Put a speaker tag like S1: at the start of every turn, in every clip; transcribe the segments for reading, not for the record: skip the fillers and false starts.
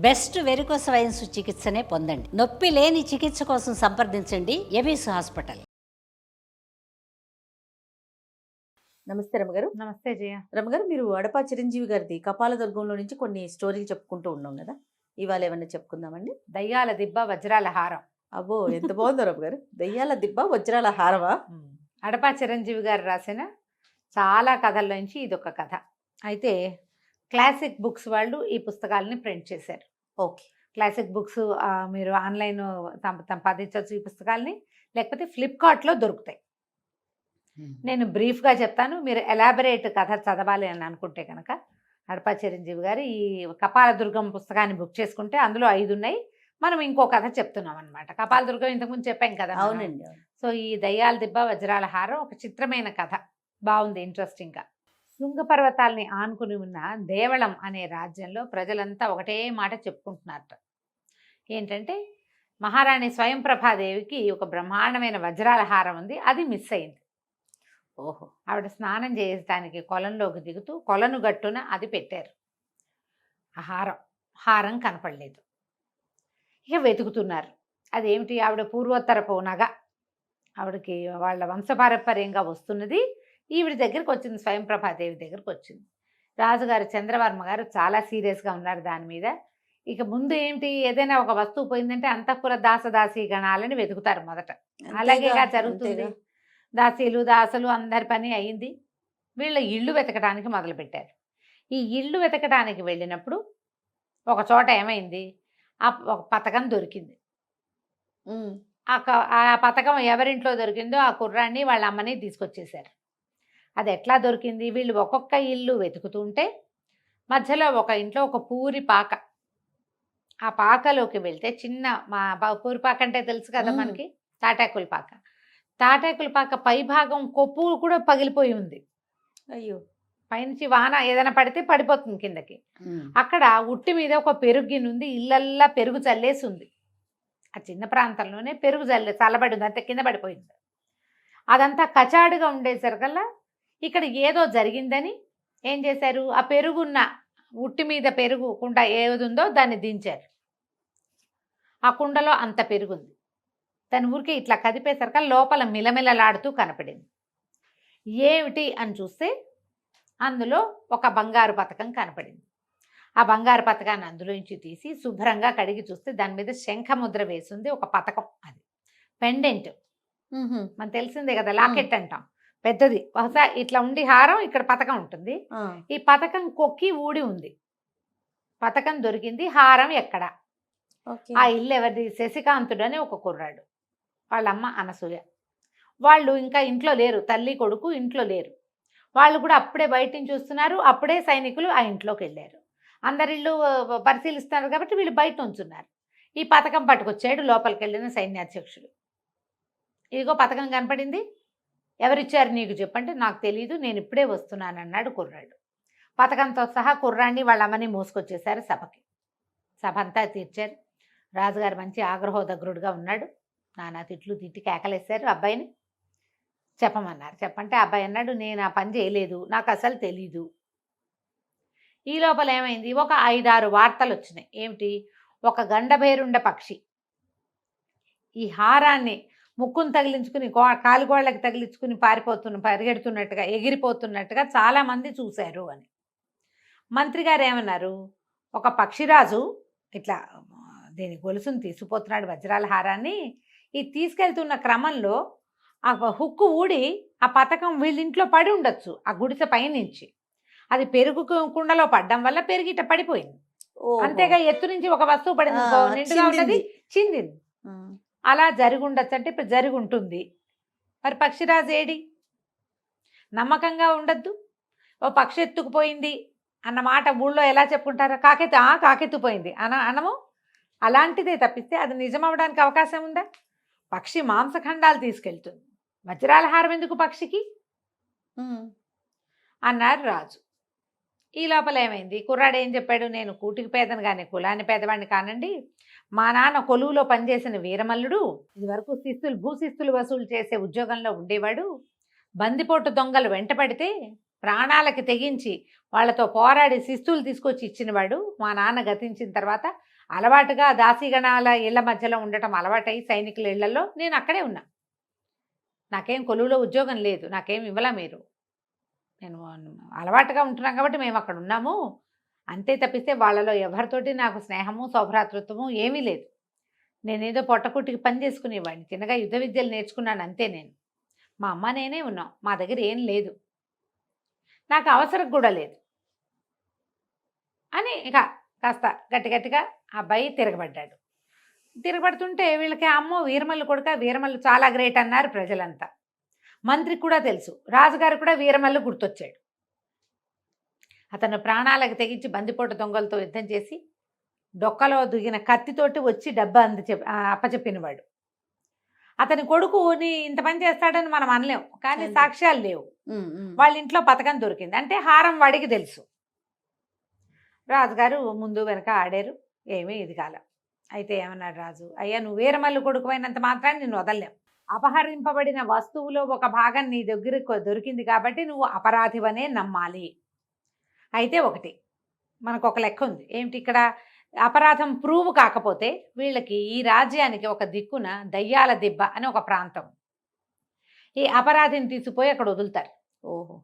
S1: Best varicose veins చికిత్సనే పొందండి. నొప్పి లేని చికిత్స కోసం సంప్రదించండి ఎబిస్ హాస్పిటల్.
S2: నమస్తే రమగారు.
S3: నమస్తే జయ.
S2: రమగారు, మీరు అడపా చిరంజీవి గారిది కపాలదుర్గంలో నుంచి కొన్ని స్టోరీలు చెప్పుకుంటూ ఉన్నాం కదా, ఇవాళ ఏమన్నా చెప్పుకుందామండి?
S3: దయ్యాల దిబ్బ వజ్రాల హారం.
S2: అబ్బో, ఎంత బాగుందో రమగారు. దయ్యాల దిబ్బ వజ్రాల హారమా?
S3: అడపా చిరంజీవి గారు రాసిన చాలా కథల్లోంచి ఇదొక కథ. అయితే క్లాసిక్ బుక్స్ వాళ్ళు ఈ పుస్తకాలని ప్రింట్ చేశారు.
S2: ఓకే.
S3: క్లాసిక్ బుక్స్ మీరు ఆన్లైన్ సంపాదించవచ్చు ఈ పుస్తకాలని, లేకపోతే ఫ్లిప్కార్ట్లో దొరుకుతాయి. నేను బ్రీఫ్గా చెప్తాను, మీరు ఎలాబరేట్ కథ చదవాలి అని అనుకుంటే కనుక అడపా చిరంజీవి గారు ఈ కపాలదుర్గం పుస్తకాన్ని బుక్ చేసుకుంటే అందులో 5 ఉన్నాయి. మనం ఇంకో కథ చెప్తున్నాం అనమాట. కపాలదుర్గం ఇంతకుముందు చెప్పాం కదా.
S2: అవునండి.
S3: సో ఈ దయ్యాల దిబ్బ వజ్రాల హారం ఒక చిత్రమైన కథ, బాగుంది, ఇంట్రెస్టింగ్గా. శృంగ పర్వతాల్ని ఆనుకుని ఉన్న దేవళం అనే రాజ్యంలో ప్రజలంతా ఒకటే మాట చెప్పుకుంటున్నారట. ఏంటంటే మహారాణి స్వయంప్రభాదేవికి ఒక బ్రహ్మాండమైన వజ్రాల హారం ఉంది, అది మిస్ అయింది.
S2: ఓహో.
S3: ఆవిడ స్నానం చేయడానికి కొలంలోకి దిగుతూ కొలను గట్టున అది పెట్టారు. ఆ హారం కనపడలేదు. ఇక వెతుకుతున్నారు. అదేమిటి, ఆవిడ పూర్వోత్తరపు నగ, ఆవిడకి వాళ్ళ వంశపారంపర్యంగా వస్తున్నది, ఈవిడ దగ్గరికి వచ్చింది, స్వయంప్రభాదేవి దగ్గరికి వచ్చింది. రాజుగారు చంద్రవర్మ గారు చాలా సీరియస్గా ఉన్నారు దాని మీద. ఇక ముందు ఏంటి, ఏదైనా ఒక వస్తువు పోయిందంటే అంతఃపుర దాసదాసీ గణాలని వెతుకుతారు మొదట. అలాగే జరుగుతుంది. దాసీలు దాసులు అందరి పని అయింది. వీళ్ళ ఇళ్ళు వెతకడానికి మొదలుపెట్టారు. ఈ ఇళ్ళు వెతకడానికి వెళ్ళినప్పుడు ఒక చోట ఏమైంది, ఒక పథకం దొరికింది. ఆ పథకం ఎవరింట్లో దొరికిందో ఆ కుర్రాన్ని వాళ్ళ అమ్మని తీసుకొచ్చేసారు. అది ఎట్లా దొరికింది, వీళ్ళు ఒక్కొక్క ఇల్లు వెతుకుతుంటే మధ్యలో ఒక ఇంట్లో ఒక పూరి పాక, ఆ పాకలోకి వెళ్తే చిన్న పూరి పాక అంటే తెలుసు కదా మనకి, తాటాకుల పాక. తాటాకుల పాక పైభాగం కొప్పు కూడా పగిలిపోయి ఉంది.
S2: అయ్యో.
S3: పైనుంచి వాన ఏదైనా పడితే పడిపోతుంది కిందకి. అక్కడ ఉట్టి మీద ఒక పెరుగు గిన్నె ఉంది, ఇళ్ళల్లా పెరుగు చల్లేసి ఉంది. ఆ చిన్న ప్రాంతంలోనే పెరుగు చల్లబడి ఉంది, అంతే కింద పడిపోయింది. అదంతా కచాడుగా ఉండేసరికల్లా ఇక్కడ ఏదో జరిగిందని ఏం చేశారు, ఆ పెరుగున్న ఉట్టి మీద పెరుగు కుండ ఏది ఉందో దాన్ని దించారు. ఆ కుండలో అంత పెరుగుంది. దాని ఊరికే ఇట్లా కదిపేసరికి లోపల మిలమిలలాడుతూ కనపడింది. ఏమిటి అని చూస్తే అందులో ఒక బంగారు పతకం కనపడింది. ఆ బంగారు పతకాన్ని అందులోంచి తీసి శుభ్రంగా కడిగి చూస్తే దాని మీద శంఖముద్ర వేసింది ఒక పతకం. అది పెండెంట్, మనకు తెలిసిందే కదా, లాకెట్ అంటాం, పెద్దది. బహుశా ఇట్లా ఉండి హారం, ఇక్కడ పతకం ఉంటుంది. ఈ పతకం కొక్కి ఊడి ఉంది. పతకం దొరికింది, హారం ఎక్కడ? ఆ ఇల్లు ఎవరిది? శశికాంతుడు అని ఒక కుర్రాడు, వాళ్ళమ్మ అనసూయ. వాళ్ళు ఇంకా ఇంట్లో లేరు, తల్లి కొడుకు ఇంట్లో లేరు. వాళ్ళు కూడా అప్పుడే బయట నుంచి చూస్తున్నారు. అప్పుడే సైనికులు ఆ ఇంట్లోకి వెళ్ళారు. అందరిళ్ళు పరిశీలిస్తున్నారు కాబట్టి వీళ్ళు బయట ఉంచున్నారు. ఈ పథకం పట్టుకొచ్చాడు లోపలికి వెళ్ళిన సైన్యాధ్యక్షుడు. ఇదిగో పథకం కనపడింది, ఎవరిచ్చారు నీకు చెప్పంటే నాకు తెలియదు, నేను ఇప్పుడే వస్తున్నాను అన్నాడు కుర్రాడు. పథకంతో సహా కుర్రాన్ని వాళ్ళ అమ్మని మోసుకొచ్చేశారు సభకి. సభ అంతా తీర్చారు. రాజుగారు మంచి ఆగ్రహోదగ్రుడుగా ఉన్నాడు. నానా తిట్లు తిట్టి కేకలేశారు. అబ్బాయిని చెప్పమన్నారు. చెప్పంటే అబ్బాయి అన్నాడు, నేను ఆ పని చేయలేదు, నాకు అసలు తెలీదు. ఈ లోపల ఏమైంది, ఒక 5-6 వార్తలు వచ్చినాయి. ఏమిటి, ఒక గండభేరుండ పక్షి ఈ హారాన్ని ముక్కును తగిలించుకుని కాలుగోళ్ళకి తగిలించుకుని పరిగెడుతున్నట్టుగా ఎగిరిపోతున్నట్టుగా చాలామంది చూశారు అని. మంత్రి గారు ఏమన్నారు, ఒక పక్షిరాజు ఇట్లా దీని గొలుసును తీసుకుపోతున్నాడు వజ్రాల హారాన్ని. ఈ తీసుకెళ్తున్న క్రమంలో ఆ హుక్కు ఊడి ఆ పథకం వీళ్ళింట్లో పడి ఉండొచ్చు, ఆ గుడిసె పైనుంచి. అది పెరుగు కుండలో పడ్డం వల్ల పెరిగిట పడిపోయింది. అంతేగా ఎత్తు నుంచి ఒక వస్తువు పడింది, నిండుగా ఉన్నది చిందింది. అలా జరిగి ఉండొచ్చు అంటే ఇప్పుడు జరిగి ఉంటుంది. మరి పక్షిరాజు ఏడి? నమ్మకంగా ఉండద్దు. ఓ పక్షి ఎత్తుకుపోయింది అన్న మాట ఊళ్ళో ఎలా చెప్పుకుంటారా, కాకెత్తుపోయింది అనము. అలాంటిదే తప్పిస్తే అది నిజం అవ్వడానికి అవకాశం ఉందా? పక్షి మాంసఖండాలు తీసుకెళ్తుంది, వజ్రాల హారం ఎందుకు పక్షికి అన్నారు రాజు. ఈ లోపల ఏమైంది, కుర్రాడు ఏం చెప్పాడు, నేను కూటికి పేదను కానీ కులాన్ని పేదవాడిని కానండి. మా నాన్న కొలువులో పనిచేసిన వీరమల్లుడు, ఇది వరకు భూశిస్తులు వసూలు చేసే ఉద్యోగంలో ఉండేవాడు. బందిపోటు దొంగలు వెంటపడితే ప్రాణాలకి తెగించి వాళ్ళతో పోరాడి శిస్తులు తీసుకొచ్చి ఇచ్చినవాడు. మా నాన్న గతించిన తర్వాత అలవాటుగా దాసీగణాల ఇళ్ల మధ్యలో ఉండటం అలవాటై సైనికుల ఇళ్లలో నేను అక్కడే ఉన్నా. నాకేం కొలువులో ఉద్యోగం లేదు, నాకేం ఇవ్వలా మీరు. నేను అలవాటుగా ఉంటున్నాం కాబట్టి మేము అక్కడ ఉన్నాము అంతే తప్పిస్తే వాళ్ళలో ఎవరితోటి నాకు స్నేహము సౌభ్రాతృత్వము ఏమీ లేదు. నేనేదో పొట్టకుట్టికి పని చేసుకునేవాడిని, చిన్నగా యుద్ధ విద్యలు నేర్చుకున్నాను అంతే. నేను మా అమ్మ నేనే ఉన్నాం, మా దగ్గర ఏం లేదు, నాకు అవసరం కూడా లేదు అని ఇక కాస్త గట్టిగా అబ్బాయి తిరగబడ్డాడు. తిరగబడుతుంటే వీళ్ళకి అమ్మో వీరమల్లు కొడుక, వీరమల్లు చాలా గ్రేట్ అన్నారు ప్రజలంతా. మంత్రికి కూడా తెలుసు, రాజుగారు కూడా వీరమల్లు గుర్తొచ్చాడు. అతను ప్రాణాలకు తెగించి బందిపోటు దొంగలతో యుద్ధం చేసి డొక్కలో దిగిన కత్తితోటి వచ్చి డబ్బా అప్పచెప్పినవాడు. అతని కొడుకుని ఇంత పని చేస్తాడని మనం అనలేం, కానీ సాక్ష్యాలు లేవు. వాళ్ళ ఇంట్లో పథకం దొరికింది అంటే హారం వాడికి తెలుసు. రాజుగారు ముందు వెనక ఆడారు, ఏమీ ఇది కాల. అయితే ఏమన్నాడు రాజు, అయ్యా నువ్వు వీరమల్లు కొడుకు అయినంత మాత్రాన్ని నిన్ను వదలలేం. అపహరింపబడిన వస్తువులో ఒక భాగం నీ దగ్గరకు దొరికింది కాబట్టి నువ్వు అపరాధివనే నమ్మాలి. అయితే ఒకటి మనకు ఒక లెక్క ఉంది ఏమిటి, ఇక్కడ అపరాధం ప్రూవ్ కాకపోతే వీళ్ళకి ఈ రాజ్యానికి ఒక దిక్కున దయ్యాల దిబ్బ అని ఒక ప్రాంతం, ఈ అపరాధిని తీసుకుపోయి అక్కడ వదులుతారు.
S2: ఓహో,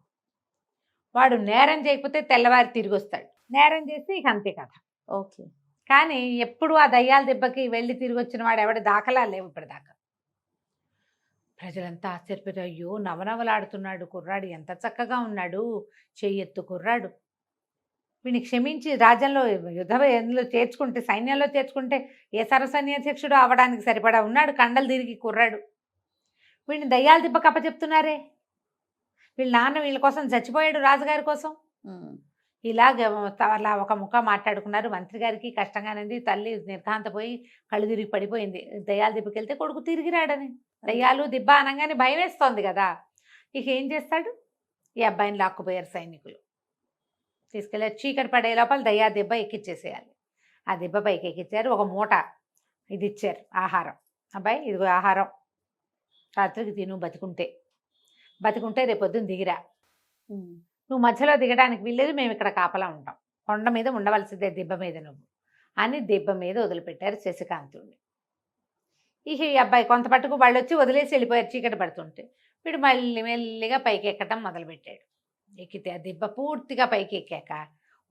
S3: వాడు నేరం చేయకపోతే తెల్లవారి తిరిగి వస్తాడు, నేరం చేస్తే ఇక అంతే కథ.
S2: ఓకే.
S3: కానీ ఎప్పుడు ఆ దయ్యాల దెబ్బకి వెళ్ళి తిరిగి వచ్చిన వాడు ఎవడి దాఖలా లేవు ఇప్పటిదాకా. ప్రజలంతా ఆశ్చర్యపోయారు, అయ్యో నవనవలాడుతున్నాడు కుర్రాడు, ఎంత చక్కగా ఉన్నాడు, చెయ్యెత్తు కుర్రాడు, వీడిని క్షమించి రాజ్యంలో యుద్ధంలో చేర్చుకుంటే సైన్యంలో చేర్చుకుంటే ఏ సర్వసైన్యాధ్యక్షుడు అవడానికి సరిపడా ఉన్నాడు, కండలు తిరిగి కుర్రాడు, వీడిని దయ్యాల దెబ్బ కప్పచెప్తున్నారే, వీళ్ళ నాన్న వీళ్ళ కోసం చచ్చిపోయాడు రాజుగారి కోసం. అలా ఒక ముఖ మాట్లాడుకున్నారు. మంత్రి గారికి కష్టంగానేది, తల్లి నిర్ఘాంతపోయి కళ్ళు తిరిగి పడిపోయింది. దయ్యాల దిబ్బకి వెళ్తే కొడుకు తిరిగి రాడని, దయ్యాలు దిబ్బ అనగానే భయం వేస్తోంది కదా. ఇక ఏం చేస్తాడు, ఈ అబ్బాయిని లాక్కుపోయారు సైనికులు, తీసుకెళ్ళి చీకటి పడే లోపల దయ్యా దెబ్బ ఎక్కిచ్చేసేయాలి. ఆ దెబ్బ పైకి ఎక్కిచ్చారు, ఒక మూట ఇది ఇచ్చారు ఆహారం, అబ్బాయి ఇదిగో ఆహారం, రాత్రికి తిను, బతికుంటే రేపొద్దున దిగిరా, నువ్వు మధ్యలో దిగడానికి వీల్లేదు, మేము ఇక్కడ కాపలా ఉంటాం, కొండ మీద ఉండవలసిందే దెబ్బ మీద నువ్వు అని దెబ్బ మీద వదిలిపెట్టారు శశికాంతుడిని. ఇక ఈ అబ్బాయి కొంత పట్టుకు వాళ్ళు వచ్చి వదిలేసి వెళ్ళిపోయారు చీకటి పడుతుంటే. వీడు మళ్ళీ మెల్లిగా పైకి ఎక్కడం మొదలుపెట్టాడు. ఎక్కితే ఆ దెబ్బ పూర్తిగా పైకి ఎక్కాక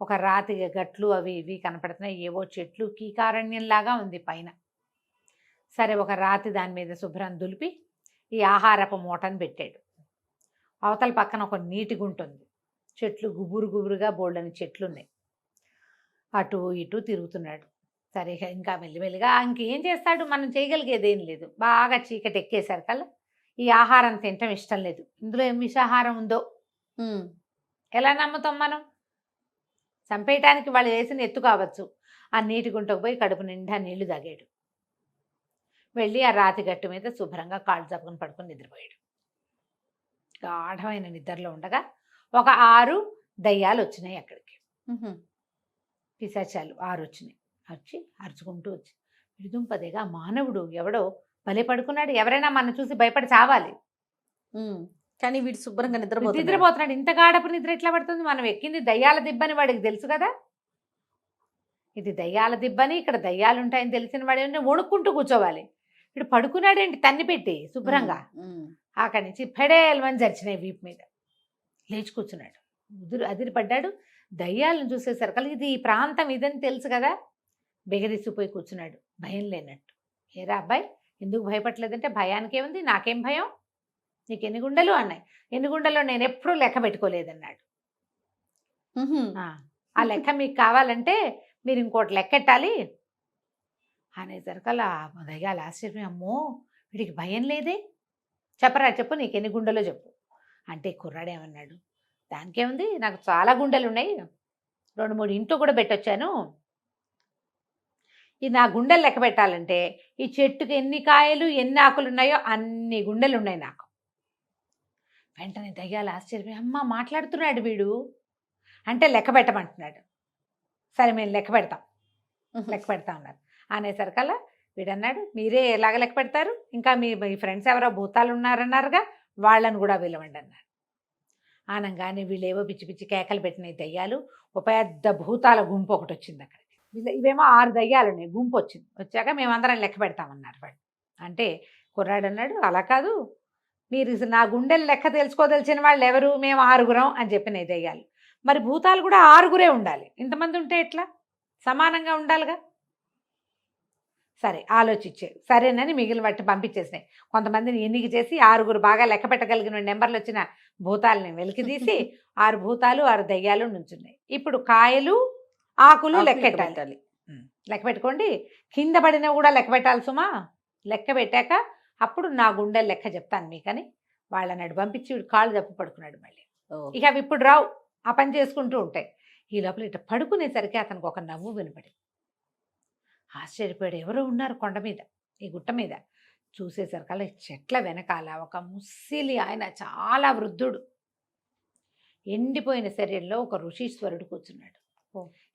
S3: ఒక రాతి గట్లు అవి ఇవి కనపడుతున్నాయి, ఏవో చెట్లు, కీకారణ్యంలాగా ఉంది పైన. సరే ఒక రాతి దాని మీద శుభ్రం దులిపి ఈ ఆహారపు మూటను పెట్టాడు. అవతల పక్కన ఒక నీటి గుంట ఉంది, చెట్లు గుబురుగా బోల్డని చెట్లు ఉన్నాయి. అటు ఇటు తిరుగుతున్నాడు. సరే ఇంకా మెల్లిమెల్లిగా ఇంకేం చేస్తాడు, మనం చేయగలిగేది ఏం లేదు. బాగా చీకటి ఎక్కేసరి కల్లా ఈ ఆహారం తినటం ఇష్టం లేదు. ఇందులో ఏం విషాహారం ఉందో ఎలా నమ్ముతాం మనం, చంపేయటానికి వాళ్ళు వేసిన ఎత్తు కావచ్చు. ఆ నీటి గుంటకు పోయి కడుపు నిండా నీళ్లు తాగాడు. వెళ్ళి ఆ రాతి గట్టు మీద శుభ్రంగా కాళ్ళు చప్పుకొని పడుకొని నిద్రపోయాడు. గాఢమైన నిద్రలో ఉండగా ఒక 6 దయ్యాలు వచ్చినాయి అక్కడికి, పిశాచాలు 6 వచ్చినాయి. వచ్చి అరుచుకుంటూ వచ్చి విడుదుంపదేగా మానవుడు ఎవడో భలే పడుకున్నాడు, ఎవరైనా మన చూసి భయపడి చావాలి,
S2: కానీ వీడు శుభ్రంగా
S3: నిద్రపోతున్నాడు. ఇంత గాఢపు నిద్ర ఎట్లా పడుతుంది, మనం ఎక్కింది దయ్యాల దిబ్బని వాడికి తెలుసు కదా, ఇది దయ్యాల దిబ్బని, ఇక్కడ దయ్యాలు ఉంటాయని తెలిసిన వాడు వణుక్కుంటూ కూర్చోవాలి. ఇప్పుడు పడుకున్నాడేంటి తన్ని పెట్టి శుభ్రంగా. అక్కడి నుంచి ఫెడేల్మని జరిచినాయి వీపు మీద, లేచి కూర్చున్నాడు, అదిరిపడ్డాడు. దయ్యాలను చూసేసరికి ఇది ఈ ప్రాంతం ఇదని తెలుసు కదా, బెగరిసిపోయి కూర్చున్నాడు భయం లేనట్టు. ఏరా అబ్బాయి ఎందుకు భయపడలేదంటే, భయానికి ఏముంది, నాకేం భయం, నీకు ఎన్ని గుండెలు అన్నాయి, ఎన్ని గుండెలో నేను ఎప్పుడూ లెక్క పెట్టుకోలేదన్నాడు. ఆ లెక్క మీకు కావాలంటే మీరు ఇంకోటి లెక్కెట్టాలి అనేసరికల్లా దయ్యాలు ఆశ్చర్యం, అమ్మో వీడికి భయం లేదే, చెప్పరా చెప్పు, నీకు ఎన్ని గుండెలో చెప్పు అంటే కుర్రాడేమన్నాడు, దానికేముంది, నాకు చాలా గుండెలు ఉన్నాయి, 2-3 ఇంట్లో కూడా పెట్టొచ్చాను, ఈ నా గుండెలు లెక్క పెట్టాలంటే ఈ చెట్టుకి ఎన్ని కాయలు ఎన్ని ఆకులు ఉన్నాయో అన్ని గుండెలు ఉన్నాయి నాకు. వెంటనే దయ్యాలు ఆశ్చర్యం, అమ్మ మాట్లాడుతున్నాడు వీడు అంటే లెక్క పెట్టమంటున్నాడు. సరే మేము లెక్క పెడతాం అన్నారు. అనేసరికల్లా వీడన్నాడు, మీరే ఎలాగ లెక్క పెడతారు, ఇంకా మీ ఫ్రెండ్స్ ఎవరో భూతాలు ఉన్నారన్నారుగా, వాళ్ళని కూడా పిలవండి అన్నారు. ఆనంగానే వీళ్ళేవో పిచ్చి పిచ్చి కేకలు పెట్టినాయి దయ్యాలు. ఒక పెద్ద భూతాల గుంపు ఒకటి వచ్చింది అక్కడికి. ఇవేమో 6 దయ్యాలున్నాయి, గుంపు వచ్చింది. వచ్చాక మేమందరం లెక్క పెడతామన్నారు వాళ్ళు. అంటే కుర్రాడు అన్నాడు, అలా కాదు, మీరు నా గుండెలు లెక్క తెలుసుకోదలిచిన వాళ్ళు ఎవరు, మేము 6గురం అని చెప్పినాయి దయ్యాలు. మరి భూతాలు కూడా 6గురే ఉండాలి, ఇంతమంది ఉంటే ఎట్లా, సమానంగా ఉండాలిగా. సరే ఆలోచించారు, సరేనని మిగిలిన వాటిని పంపించేసినాయి. కొంతమందిని ఎన్నిక చేసి 6గురు బాగా లెక్క పెట్టగలిగిన నెంబర్లు వచ్చిన భూతాలని వెలికి తీసి 6 భూతాలు 6 దయ్యాలు నుంచున్నాయి. ఇప్పుడు కాయలు ఆకులు లెక్క పెట్టాలి. లెక్క పెట్టుకోండి, కింద పడినా కూడా లెక్క పెట్టాలి సుమా. లెక్క పెట్టాక అప్పుడు నా గుండె లెక్క చెప్తాను మీకని వాళ్ళని పంపించి వీడు కాళ్ళు తప్పు పడుకున్నాడు మళ్ళీ. ఇక అవి ఇప్పుడు రావు, ఆ పని చేసుకుంటూ ఉంటాయి. ఈ లోపల ఇట్లా పడుకునేసరికి అతనికి ఒక నవ్వు వినపడింది. ఆశ్చర్యపోయాడు, ఎవరో ఉన్నారు కొండ మీద, ఈ గుట్ట మీద. చూసేసరికల్లా చెట్ల వెనకాల ఒక ముస్సిలి ఆయన, చాలా వృద్ధుడు, ఎండిపోయిన శరీరంలో ఒక ఋషీశ్వరుడు కూర్చున్నాడు.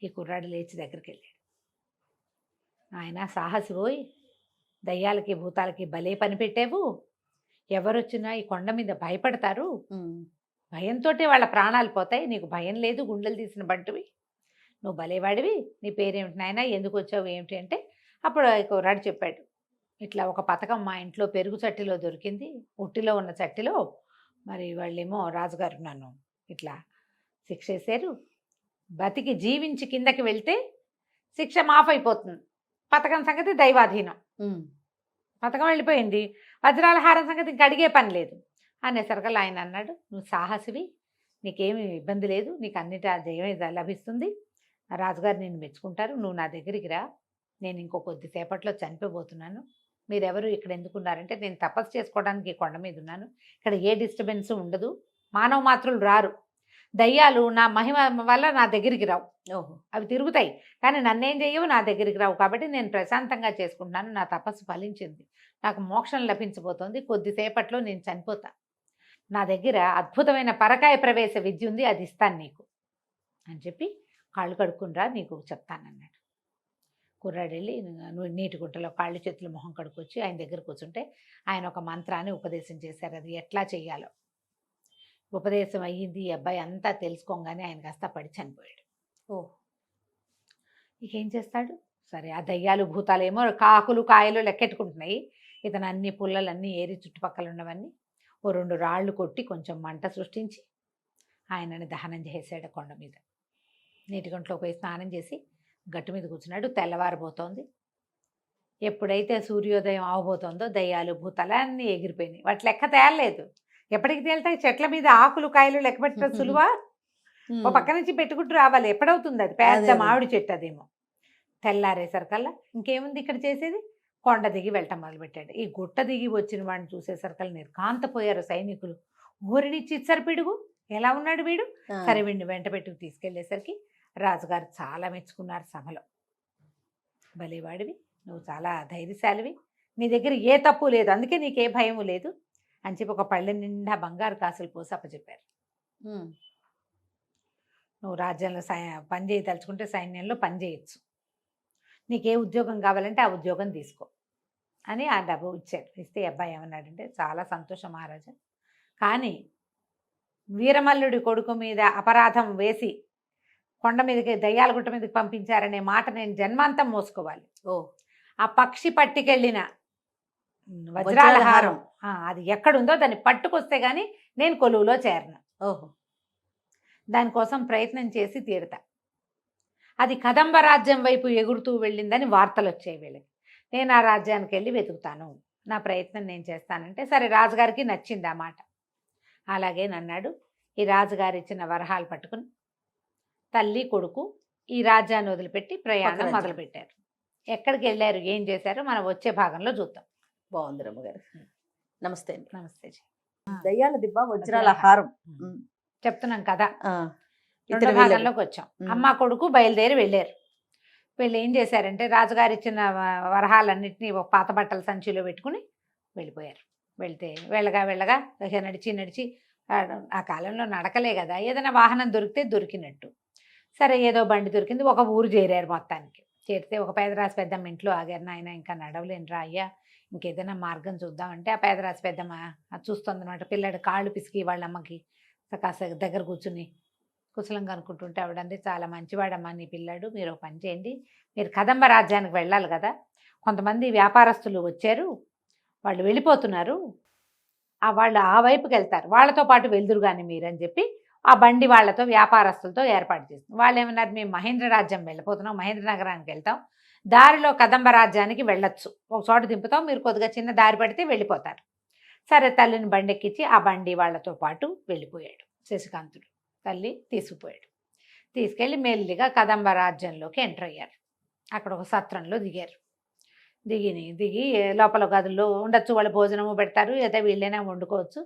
S3: ఈ కుర్రాడు లేచి దగ్గరికి వెళ్ళాడు. ఆయన సాహసి పోయి, దయ్యాలకి భూతాలకి భలే పని పెట్టావు, ఎవరొచ్చినా ఈ కొండ మీద భయపడతారు, భయంతో వాళ్ళ ప్రాణాలు పోతాయి, నీకు భయం లేదు, గుండెలు తీసిన బంటువి, నువ్వు భలేవాడివి, నీ పేరేమిటి నాయనా, ఎందుకు వచ్చావు ఏమిటి అంటే, అప్పుడు కుర్రాడు చెప్పాడు, ఇట్లా ఒక పథకం మా ఇంట్లో పెరుగు చట్టిలో దొరికింది, ఉట్టిలో ఉన్న చట్టిలో, మరి వాళ్ళేమో రాజుగారు నన్ను ఇట్లా శిక్ష వేశారు, బతికి జీవించి కిందకి వెళ్తే శిక్ష మాఫ్ అయిపోతుంది, పథకం సంగతి దైవాధీనం, పథకం వెళ్ళిపోయింది, వజ్రాల హారం సంగతి ఇంక అడిగే పని లేదు అనేసరికల్లా ఆయన అన్నాడు, నువ్వు సాహసివి, నీకేమి ఇబ్బంది లేదు, నీకు అన్నిటి జయమే లభిస్తుంది, రాజుగారు నేను మెచ్చుకుంటారు, నువ్వు నా దగ్గరికి రా, నేను ఇంకో కొద్దిసేపట్లో చనిపోబోతున్నాను, మీరెవరు ఇక్కడ ఎందుకున్నారంటే, నేను తపస్సు చేసుకోవడానికి కొండ మీద ఉన్నాను, ఇక్కడ ఏ డిస్టర్బెన్స్ ఉండదు, మానవ మాత్రులు రారు, దయ్యాలు నా మహిమ వల్ల నా దగ్గరికి రావు, అవి తిరుగుతాయి కానీ నన్నేం చెయ్యవు, నా దగ్గరికి రావు, కాబట్టి నేను ప్రశాంతంగా చేసుకుంటున్నాను, నా తపస్సు ఫలించింది, నాకు మోక్షం లభించబోతోంది, కొద్దిసేపట్లో నేను చనిపోతా, నా దగ్గర అద్భుతమైన పరకాయ ప్రవేశ విద్య ఉంది, అది ఇస్తాను నీకు అని చెప్పి కాళ్ళు కడుక్కునిరా నీకు చెప్తానన్నాడు. కుర్రాడు వెళ్ళి నీటి గుంటలో కాళ్ళు చేతులు మొహం కడుక్కొచ్చి ఆయన దగ్గర కూర్చుంటే ఆయన ఒక మంత్రాన్ని ఉపదేశం చేశారు, అది ఎట్లా చెయ్యాలో ఉపదేశం అయ్యింది. ఈ అబ్బాయి అంతా తెలుసుకోగానే ఆయన కాస్త పడి చనిపోయాడు. ఇక ఏం చేస్తాడు, సరే ఆ దయ్యాలు భూతాలేమో కాకులు కాయలు లెక్కెట్టుకుంటున్నాయి, ఇతను అన్ని పుల్లలన్నీ ఏరి చుట్టుపక్కల ఉన్నవన్నీ ఓ 2 రాళ్ళు కొట్టి కొంచెం మంట సృష్టించి ఆయనని దహనం చేసాడు. కొండ మీద నీటి గుంటలోకి పోయి స్నానం చేసి గట్టు మీద కూర్చున్నాడు. తెల్లవారిపోతోంది. ఎప్పుడైతే సూర్యోదయం అవబోతోందో దయ్యాలు భూతాలు అన్నీ ఎగిరిపోయినాయి. వాటి లెక్క తేలలేదు, ఎప్పటికి తేలుతాయి, చెట్ల మీద ఆకులు కాయలు లెక్క పెట్టడం సులువా, ఓ పక్క నుంచి పెట్టుకుంటూ రావాలి, ఎప్పుడవుతుంది అది, పెద్ద మామిడి చెట్టు అదేమో. తెల్లారేసరికల్లా ఇంకేముంది ఇక్కడ చేసేది, కొండ దిగి వెళ్ళటం మొదలుపెట్టాడు. ఈ గుట్ట దిగి వచ్చిన వాడిని చూసేసరికల్లా నిర్కాంతపోయారు సైనికులు. ఊరిని చిచ్చర పిడుగు, ఎలా ఉన్నాడు వీడు, సరే వీడిని వెంట పెట్టుకు తీసుకెళ్లేసరికి రాజుగారు చాలా మెచ్చుకున్నారు సభలో. భలేవాడివి, నువ్వు చాలా ధైర్యశాలివి, నీ దగ్గర ఏ తప్పు లేదు, అందుకే నీకే భయం లేదు అని చెప్పి ఒక పళ్ళె నిండా బంగారు కాసులు పోసి అప్పచెప్పారు. నువ్వు రాజ్యంలో పని చేయదలుచుకుంటే సైన్యంలో పని చేయొచ్చు, నీకే ఉద్యోగం కావాలంటే ఆ ఉద్యోగం తీసుకో అని ఆ డబ్బు ఇచ్చాడు. ఇస్తే అబ్బాయి ఏమన్నాడంటే, చాలా సంతోషం మహారాజా, కానీ వీరమల్లుడి కొడుకు మీద అపరాధం వేసి కొండ మీదకి దయ్యాల గుట్ట మీదకి పంపించారనే మాట నేను జన్మాంతం మోసుకోవాలి. ఆ పక్షి పట్టుకెళ్ళిన వజ్రాల హారం అది ఎక్కడుందో దాన్ని పట్టుకొస్తే గానీ నేను కొలువులో చేరను. దానికోసం ప్రయత్నం చేసి తీరుతా. అది కదంబ రాజ్యం వైపు ఎగురుతూ వెళ్ళిందని వార్తలు వచ్చాయి వీళ్ళకి. నేను ఆ రాజ్యానికి వెళ్ళి వెతుకుతాను, నా ప్రయత్నం నేను చేస్తానంటే సరే, రాజుగారికి నచ్చింది ఆ మాట. అలాగే నన్నాడు. ఈ రాజుగారు ఇచ్చిన వరహాలు పట్టుకుని తల్లి కొడుకు ఈ రాజ్యాన్ని వదిలిపెట్టి ప్రయాణం మొదలుపెట్టారు. ఎక్కడికి వెళ్ళారు, ఏం చేశారు, మనం వచ్చే భాగంలో చూద్దాం.
S2: బాగుంది రమ్మగారు. నమస్తే అండి.
S3: నమస్తే.
S2: దయ్యాల దిబ్బ వజ్రాల హారం
S3: చెప్తున్నాం కదా. రెండో భాగంలోకి వచ్చాం. అమ్మ కొడుకు బయలుదేరి వెళ్ళారు. వీళ్ళు ఏం చేశారంటే రాజుగారు ఇచ్చిన వరహాలన్నింటినీ ఒక పాత బట్టల సంచిలో పెట్టుకుని వెళ్ళిపోయారు. వెళ్తే వెళ్ళగా వెళ్ళగా నడిచి ఆ కాలంలో నడకలే కదా, ఏదైనా వాహనం దొరికితే దొరికినట్టు. సరే ఏదో బండి దొరికింది, ఒక ఊరు చేరారు. మొత్తానికి చేరితే ఒక పేదరాశి పెద్దమ్మ ఇంట్లో ఆగారు. నాయన ఇంకా నడవలేనురా అయ్యా, ఇంకేదైనా మార్గం చూద్దామంటే ఆ పేదరాశి పెద్దమ్మ చూస్తుంది అనమాట. పిల్లడు కాళ్ళు పిసికి వాళ్ళ అమ్మకి కాస్త దగ్గర కూర్చుని కుశలంగా అనుకుంటుంటే ఆవిడంది చాలా మంచివాడమ్మా నీ పిల్లాడు, మీరు ఒక పని చేయండి, మీరు కదంబ రాజ్యానికి వెళ్ళాలి కదా, కొంతమంది వ్యాపారస్తులు వచ్చారు, వాళ్ళు వెళ్ళిపోతున్నారు, వాళ్ళు ఆ వైపుకి వెళ్తారు, వాళ్ళతో పాటు వెళ్దురు కానీ మీరని చెప్పి ఆ బండి వాళ్ళతో వ్యాపారస్తులతో ఏర్పాటు చేస్తుంది. వాళ్ళు ఏమన్నారు, మేము మహేంద్ర రాజ్యం వెళ్ళిపోతున్నాం, మహేంద్ర నగరానికి వెళ్తాం, దారిలో కదంబ రాజ్యానికి వెళ్ళొచ్చు, ఒక చోట దింపుతాం, మీరు కొద్దిగా చిన్న దారి పడితే వెళ్ళిపోతారు. సరే తల్లిని బండి ఎక్కించి ఆ బండి వాళ్ళతో పాటు వెళ్ళిపోయాడు శశికాంతుడు. తల్లి తీసుకుపోయాడు. తీసుకెళ్ళి మెల్లిగా కదంబ రాజ్యంలోకి ఎంటర్ అయ్యారు. అక్కడ ఒక సత్రంలో దిగారు. దిగి లోపల గదుల్లో ఉండొచ్చు, వాళ్ళు భోజనము పెడతారు, ఏదో వీళ్ళైనా వండుకోవచ్చు.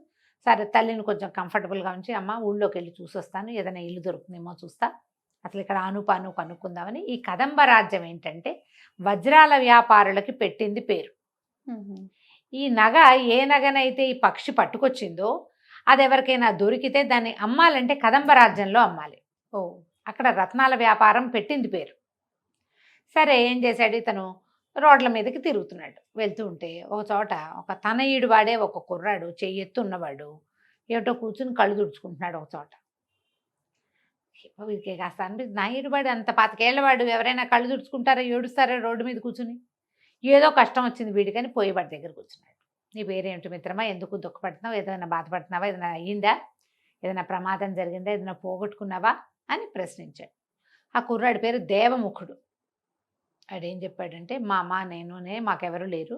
S3: సరే తల్లిని కొంచెం కంఫర్టబుల్గా ఉంచి, అమ్మ ఊళ్ళోకి వెళ్ళి చూసొస్తాను, ఏదైనా ఇల్లు దొరుకుతుందేమో చూస్తా, అసలు ఇక్కడ ఆనుపాను కనుక్కుందామని. ఈ కదంబ రాజ్యం ఏంటంటే వజ్రాల వ్యాపారులకి పెట్టింది పేరు. ఈ నగ ఏ నగనైతే ఈ పక్షి పట్టుకొచ్చిందో అది ఎవరికైనా దొరికితే దాన్ని అమ్మాలంటే కదంబ రాజ్యంలో అమ్మాలి. అక్కడ రత్నాల వ్యాపారం పెట్టింది పేరు. సరే ఏం చేశాడు, ఇతను రోడ్ల మీదకి తిరుగుతున్నాడు. వెళ్తూ ఉంటే ఒక చోట ఒక తనయుడు వాడే ఒక కుర్రాడు, చెయ్యెత్తున్నవాడు, ఏమిటో కూర్చుని కళ్ళు తుడుచుకుంటున్నాడు ఒక చోట. వీరికి కాస్త అనిపిస్తుంది, నాయుడు వాడు అంత పాతికేళ్లవాడు, ఎవరైనా కళ్ళు తుడుచుకుంటారా, ఏడుస్తారా రోడ్డు మీద కూర్చుని, ఏదో కష్టం వచ్చింది వీడికని పోయి వాడి దగ్గర కూర్చున్నాడు. నీ పేరేమిటి మిత్రమా, ఎందుకు దుఃఖపడుతున్నావు, ఏదైనా బాధపడుతున్నావా, ఏదైనా అయ్యిందా, ఏదైనా ప్రమాదం జరిగిందా, ఏదైనా పోగొట్టుకున్నావా అని ప్రశ్నించాడు. ఆ కుర్రాడి పేరు దేవముఖుడు. ఆడేం చెప్పాడంటే, మా అమ్మ నేనునే మాకెవరు లేరు,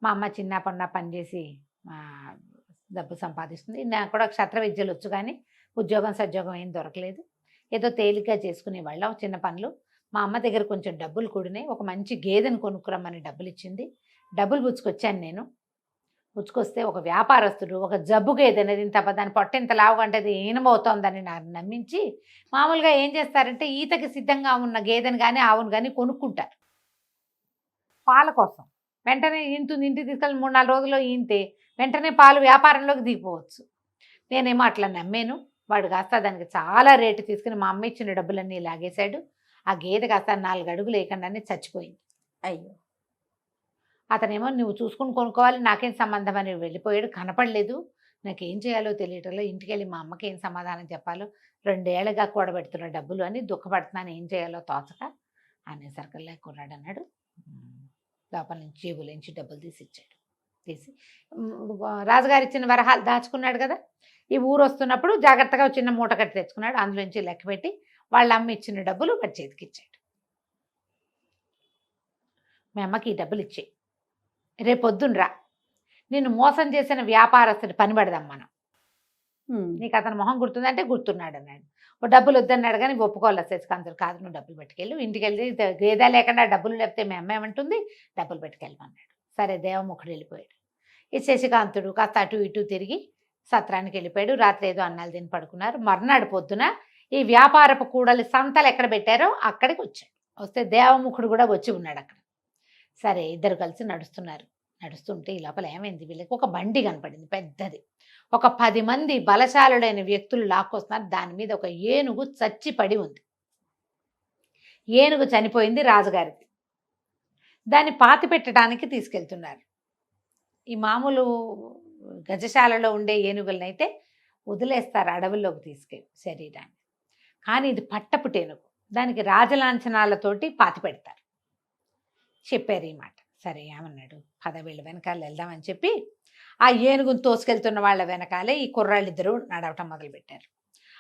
S3: మా అమ్మ చిన్న పన్న పనిచేసి డబ్బు సంపాదిస్తుంది, నాకు కూడా క్షత్ర విద్యలు వచ్చు కానీ ఉద్యోగం సద్యోగం ఏం దొరకలేదు, ఏదో తేలిగ్గా చేసుకునేవాళ్ళం చిన్న పనులు, మా అమ్మ దగ్గర కొంచెం డబ్బులు కూడినాయి, ఒక మంచి గేదెను కొనుక్కురమ్మని డబ్బులు ఇచ్చింది, డబ్బులు పుచ్చుకొచ్చాను నేను. పుచ్చుకొస్తే ఒక వ్యాపారస్తుడు ఒక జబ్బు గేదె అనేది ఇంత దాని పొట్ట ఇంత లావుగా అంటే అది ఈనమవుతోందని నాకు నమ్మించి, మామూలుగా ఏం చేస్తారంటే ఈతకి సిద్ధంగా ఉన్న గేదెను కానీ ఆవును కానీ కొనుక్కుంటారు పాల కోసం. వెంటనే ఇంటికి తీసుకెళ్ళి 3-4 రోజుల్లో ఈంతే వెంటనే పాలు వ్యాపారంలోకి దిగిపోవచ్చు. నేనేమో అట్లా నమ్మాను. వాడు కాస్త దానికి చాలా రేటు తీసుకుని మా అమ్మ ఇచ్చిన డబ్బులన్నీ లాగేశాడు. ఆ గేదె కాస్త 4 అడుగులు లేకుండానే చచ్చిపోయింది.
S2: అయ్యో.
S3: అతనేమో నువ్వు చూసుకుని కొనుక్కోవాలి, నాకేం సంబంధం అని వెళ్ళిపోయాడు. కనపడలేదు, నాకేం చేయాలో తెలియటంలో, ఇంటికి వెళ్ళి మా అమ్మకి ఏం సమాధానం చెప్పాలో, 2 ఏళ్ళగా కూడబెడుతున్న డబ్బులు అని దుఃఖపడుతున్నాను, ఏం చేయాలో తోచక అనేసరికల్లా కుర్రాడు అన్నాడు, లోపల నుంచి జేబులోంచి డబ్బులు తీసి ఇచ్చాడు. తీసి రాజుగారు ఇచ్చిన వరహాలు దాచుకున్నాడు కదా, ఈ ఊరు వస్తున్నప్పుడు జాగ్రత్తగా చిన్న మూట కట్టి తెచ్చుకున్నాడు, అందులోంచి లెక్క పెట్టి వాళ్ళ అమ్మ ఇచ్చిన డబ్బులు వాడి చేతికి ఇచ్చాడు. మీ అమ్మకి ఈ డబ్బులు ఇచ్చేయి, రేపొద్దునరా నిన్ను మోసం చేసిన వ్యాపారస్తుడి పని పడదాం మనం, నీకు అతను మొహం గుర్తుందంటే గుర్తున్నాడు అన్నాడు. ఓ డబ్బులు వద్దన్నాడు కానీ ఒప్పుకోవాలి శశికాంతుడు. కాదు నువ్వు డబ్బులు పెట్టుకెళ్ళు, ఇంటికి వెళ్ళి గేదా లేకుండా డబ్బులు లేకపోతే మీ అమ్మ ఏమంటుంది, డబ్బులు పెట్టుకెళ్ళమన్నాడు. సరే దేవముఖుడు వెళ్ళిపోయాడు. ఈ శశికాంతుడు కాస్త అటు ఇటు తిరిగి సత్రానికి వెళ్ళిపోయాడు. రాత్రి ఏదో అన్నాలు తిని పడుకున్నారు. మర్నాడు పొద్దున ఈ వ్యాపారపు కూడలి సంతలు ఎక్కడ పెట్టారో అక్కడికి వచ్చాడు. వస్తే దేవముఖుడు కూడా వచ్చి ఉన్నాడు అక్కడ. సరే ఇద్దరు కలిసి నడుస్తున్నారు. నడుస్తుంటే ఈ లోపల ఏమైంది, వీళ్ళకి ఒక బండి కనపడింది పెద్దది. ఒక 10 మంది బలశాలుడైన వ్యక్తులు లాక్కొస్తున్నారు. దాని మీద ఒక ఏనుగు చచ్చి పడి ఉంది. ఏనుగు చనిపోయింది రాజుగారిది. దాన్ని పాతి పెట్టడానికి తీసుకెళ్తున్నారు. ఈ మామూలు గజశాలలో ఉండే ఏనుగులనైతే వదిలేస్తారు అడవుల్లోకి తీసుకెళ్ళి శరీరాన్ని. కానీ ఇది పట్టపుటేనుగు, దానికి రాజలాంఛనాలతోటి పాతి పెడతారు. చెప్పారు ఈ మాట. సరే ఏమన్నాడు, పద వీళ్ళ వెనకాల వెళ్దామని చెప్పి ఆ ఏనుగును తోసుకెళ్తున్న వాళ్ళ వెనకాలే ఈ కుర్రాళ్ళిద్దరూ నడవటం మొదలుపెట్టారు.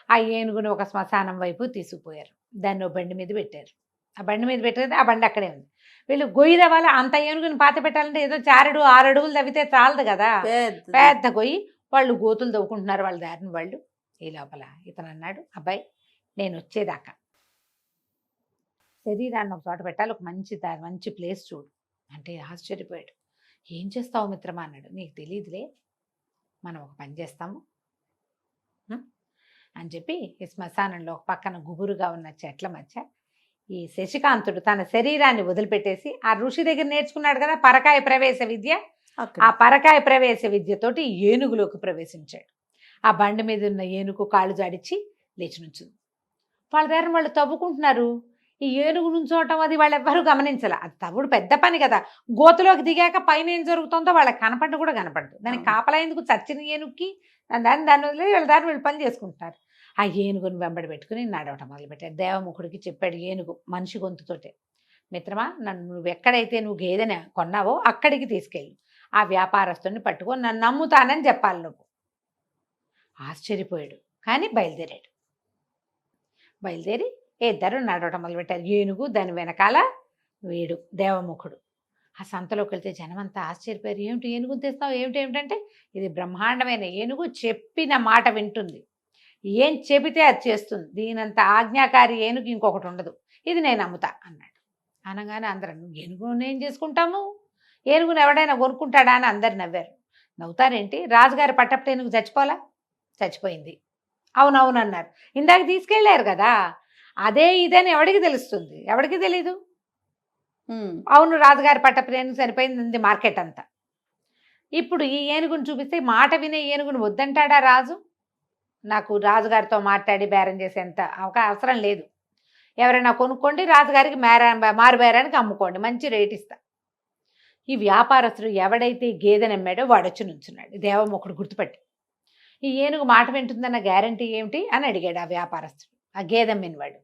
S3: ఆ ఏనుగును ఒక శ్మశానం వైపు తీసుకుపోయారు. దాన్ని ఒక బండి మీద పెట్టారు. ఆ బండి మీద పెట్టేది ఆ బండి అక్కడే ఉంది. వీళ్ళు గొయ్యి తవ్వాలి. అంత ఏనుగుని పాత పెట్టాలంటే ఏదో 4-6 అడుగులు తవ్వితే చాలదు కదా, పెద్ద గొయ్యి. వాళ్ళు గోతులు తవ్వుకుంటున్నారు వాళ్ళ దారిని వాళ్ళు. ఈ లోపల ఇతను అన్నాడు, అబ్బాయి నేను వచ్చేదాకా శరీరాన్ని ఒక చోట పెట్టాలి, ఒక మంచి ప్లేస్ చూడు అంటే ఆశ్చర్యపోయాడు. ఏం చేస్తావు మిత్రమా అన్నాడు. నీకు తెలియదులే, మనం ఒక పని చేస్తాము అని చెప్పి ఈ శ్మశానంలో ఒక పక్కన గుబురుగా ఉన్న చెట్ల మధ్య ఈ శశికాంతుడు తన శరీరాన్ని వదిలిపెట్టేసి ఆ ఋషి దగ్గర నేర్చుకున్నాడు కదా పరకాయ ప్రవేశ విద్య, ఆ పరకాయ ప్రవేశ విద్యతోటి ఏనుగులోకి ప్రవేశించాడు. ఆ బండి మీద ఉన్న ఏనుగు కాళ్ళు జాడిచ్చి లేచి నుంచుంది. వాళ్ళ దగ్గర వాళ్ళు తవ్వుకుంటున్నారు. ఈ ఏనుగు నుంచోవటం అది వాళ్ళు ఎవ్వరూ గమనించాల. అది తవ్వుడు పెద్ద పని కదా. గోతులోకి దిగాక పైన ఏం జరుగుతుందో వాళ్ళకి కనపడదు కూడా కనపడదు. దానికి కాపలా ఎందుకు, చచ్చిన ఏనుగుకి దాన్ని వదిలి వీళ్ళ దారి వీళ్ళు పని చేసుకుంటున్నారు. ఆ ఏనుగుని వెంబడి పెట్టుకుని నడవటం మొదలుపెట్టాడు. దేవముఖుడికి చెప్పాడు ఏనుగు మనిషి గొంతుతోటే, మిత్రమా నన్ను ఎక్కడైతే నువ్వు గేదెని కొన్నావో అక్కడికి తీసుకెళ్ళు, ఆ వ్యాపారస్తుని పట్టుకొని నన్ను నమ్ముతానని చెప్పాలి నువ్వు. ఆశ్చర్యపోయాడు, కానీ బయలుదేరాడు. బయలుదేరి ఇద్దరు నడవటం మొదలుపెట్టారు. ఏనుగు, దాని వెనకాల వీడు దేవముఖుడు. ఆ సంతలోకి వెళ్తే జనమంతా ఆశ్చర్యపోయారు. ఏమిటి ఏనుగుని తెస్తావు, ఏమిటంటే ఇది బ్రహ్మాండమైన ఏనుగు, చెప్పిన మాట వింటుంది, ఏం చెబితే అది చేస్తుంది, దీనంత ఆజ్ఞాకారి ఏనుగు ఇంకొకటి ఉండదు, ఇది నేను అమ్ముతా అన్నాడు. అనగానే అందరూ ఏనుగును ఏం చేసుకుంటాము, ఏనుగును ఎవడైనా కొనుక్కుంటాడా అని అందరు నవ్వారు. నవ్వుతారేంటి, రాజుగారి పట్టపు ఏనుగు చచ్చిపోలా, చచ్చిపోయింది. అవునవును అన్నారు. ఇందాక తీసుకెళ్ళారు కదా, అదే ఇదని ఎవడికి తెలుస్తుంది, ఎవడికి తెలీదు. అవును రాజుగారి పట్టపు ఏనుగు చనిపోయింది మార్కెట్ అంతా. ఇప్పుడు ఈ ఏనుగును చూపిస్తే మాట వినే ఏనుగును వద్దంటాడా రాజు? నాకు రాజుగారితో మాట్లాడి బేరం చేసేంత అవసరం లేదు, ఎవరైనా కొనుక్కోండి, రాజుగారికి మారు బేరానికి అమ్ముకోండి, మంచి రేట్ ఇస్తా. ఈ వ్యాపారస్తుడు ఎవడైతే గేదె నమ్మాడో వాడొచ్చి నుంచున్నాడు. దేవముఖుడు గుర్తుపట్టి, ఈ ఏనుగు మాట వింటుందన్న గ్యారంటీ ఏమిటి అని అడిగాడు ఆ వ్యాపారస్తుడు, ఆ గేదె అమ్మినవాడు.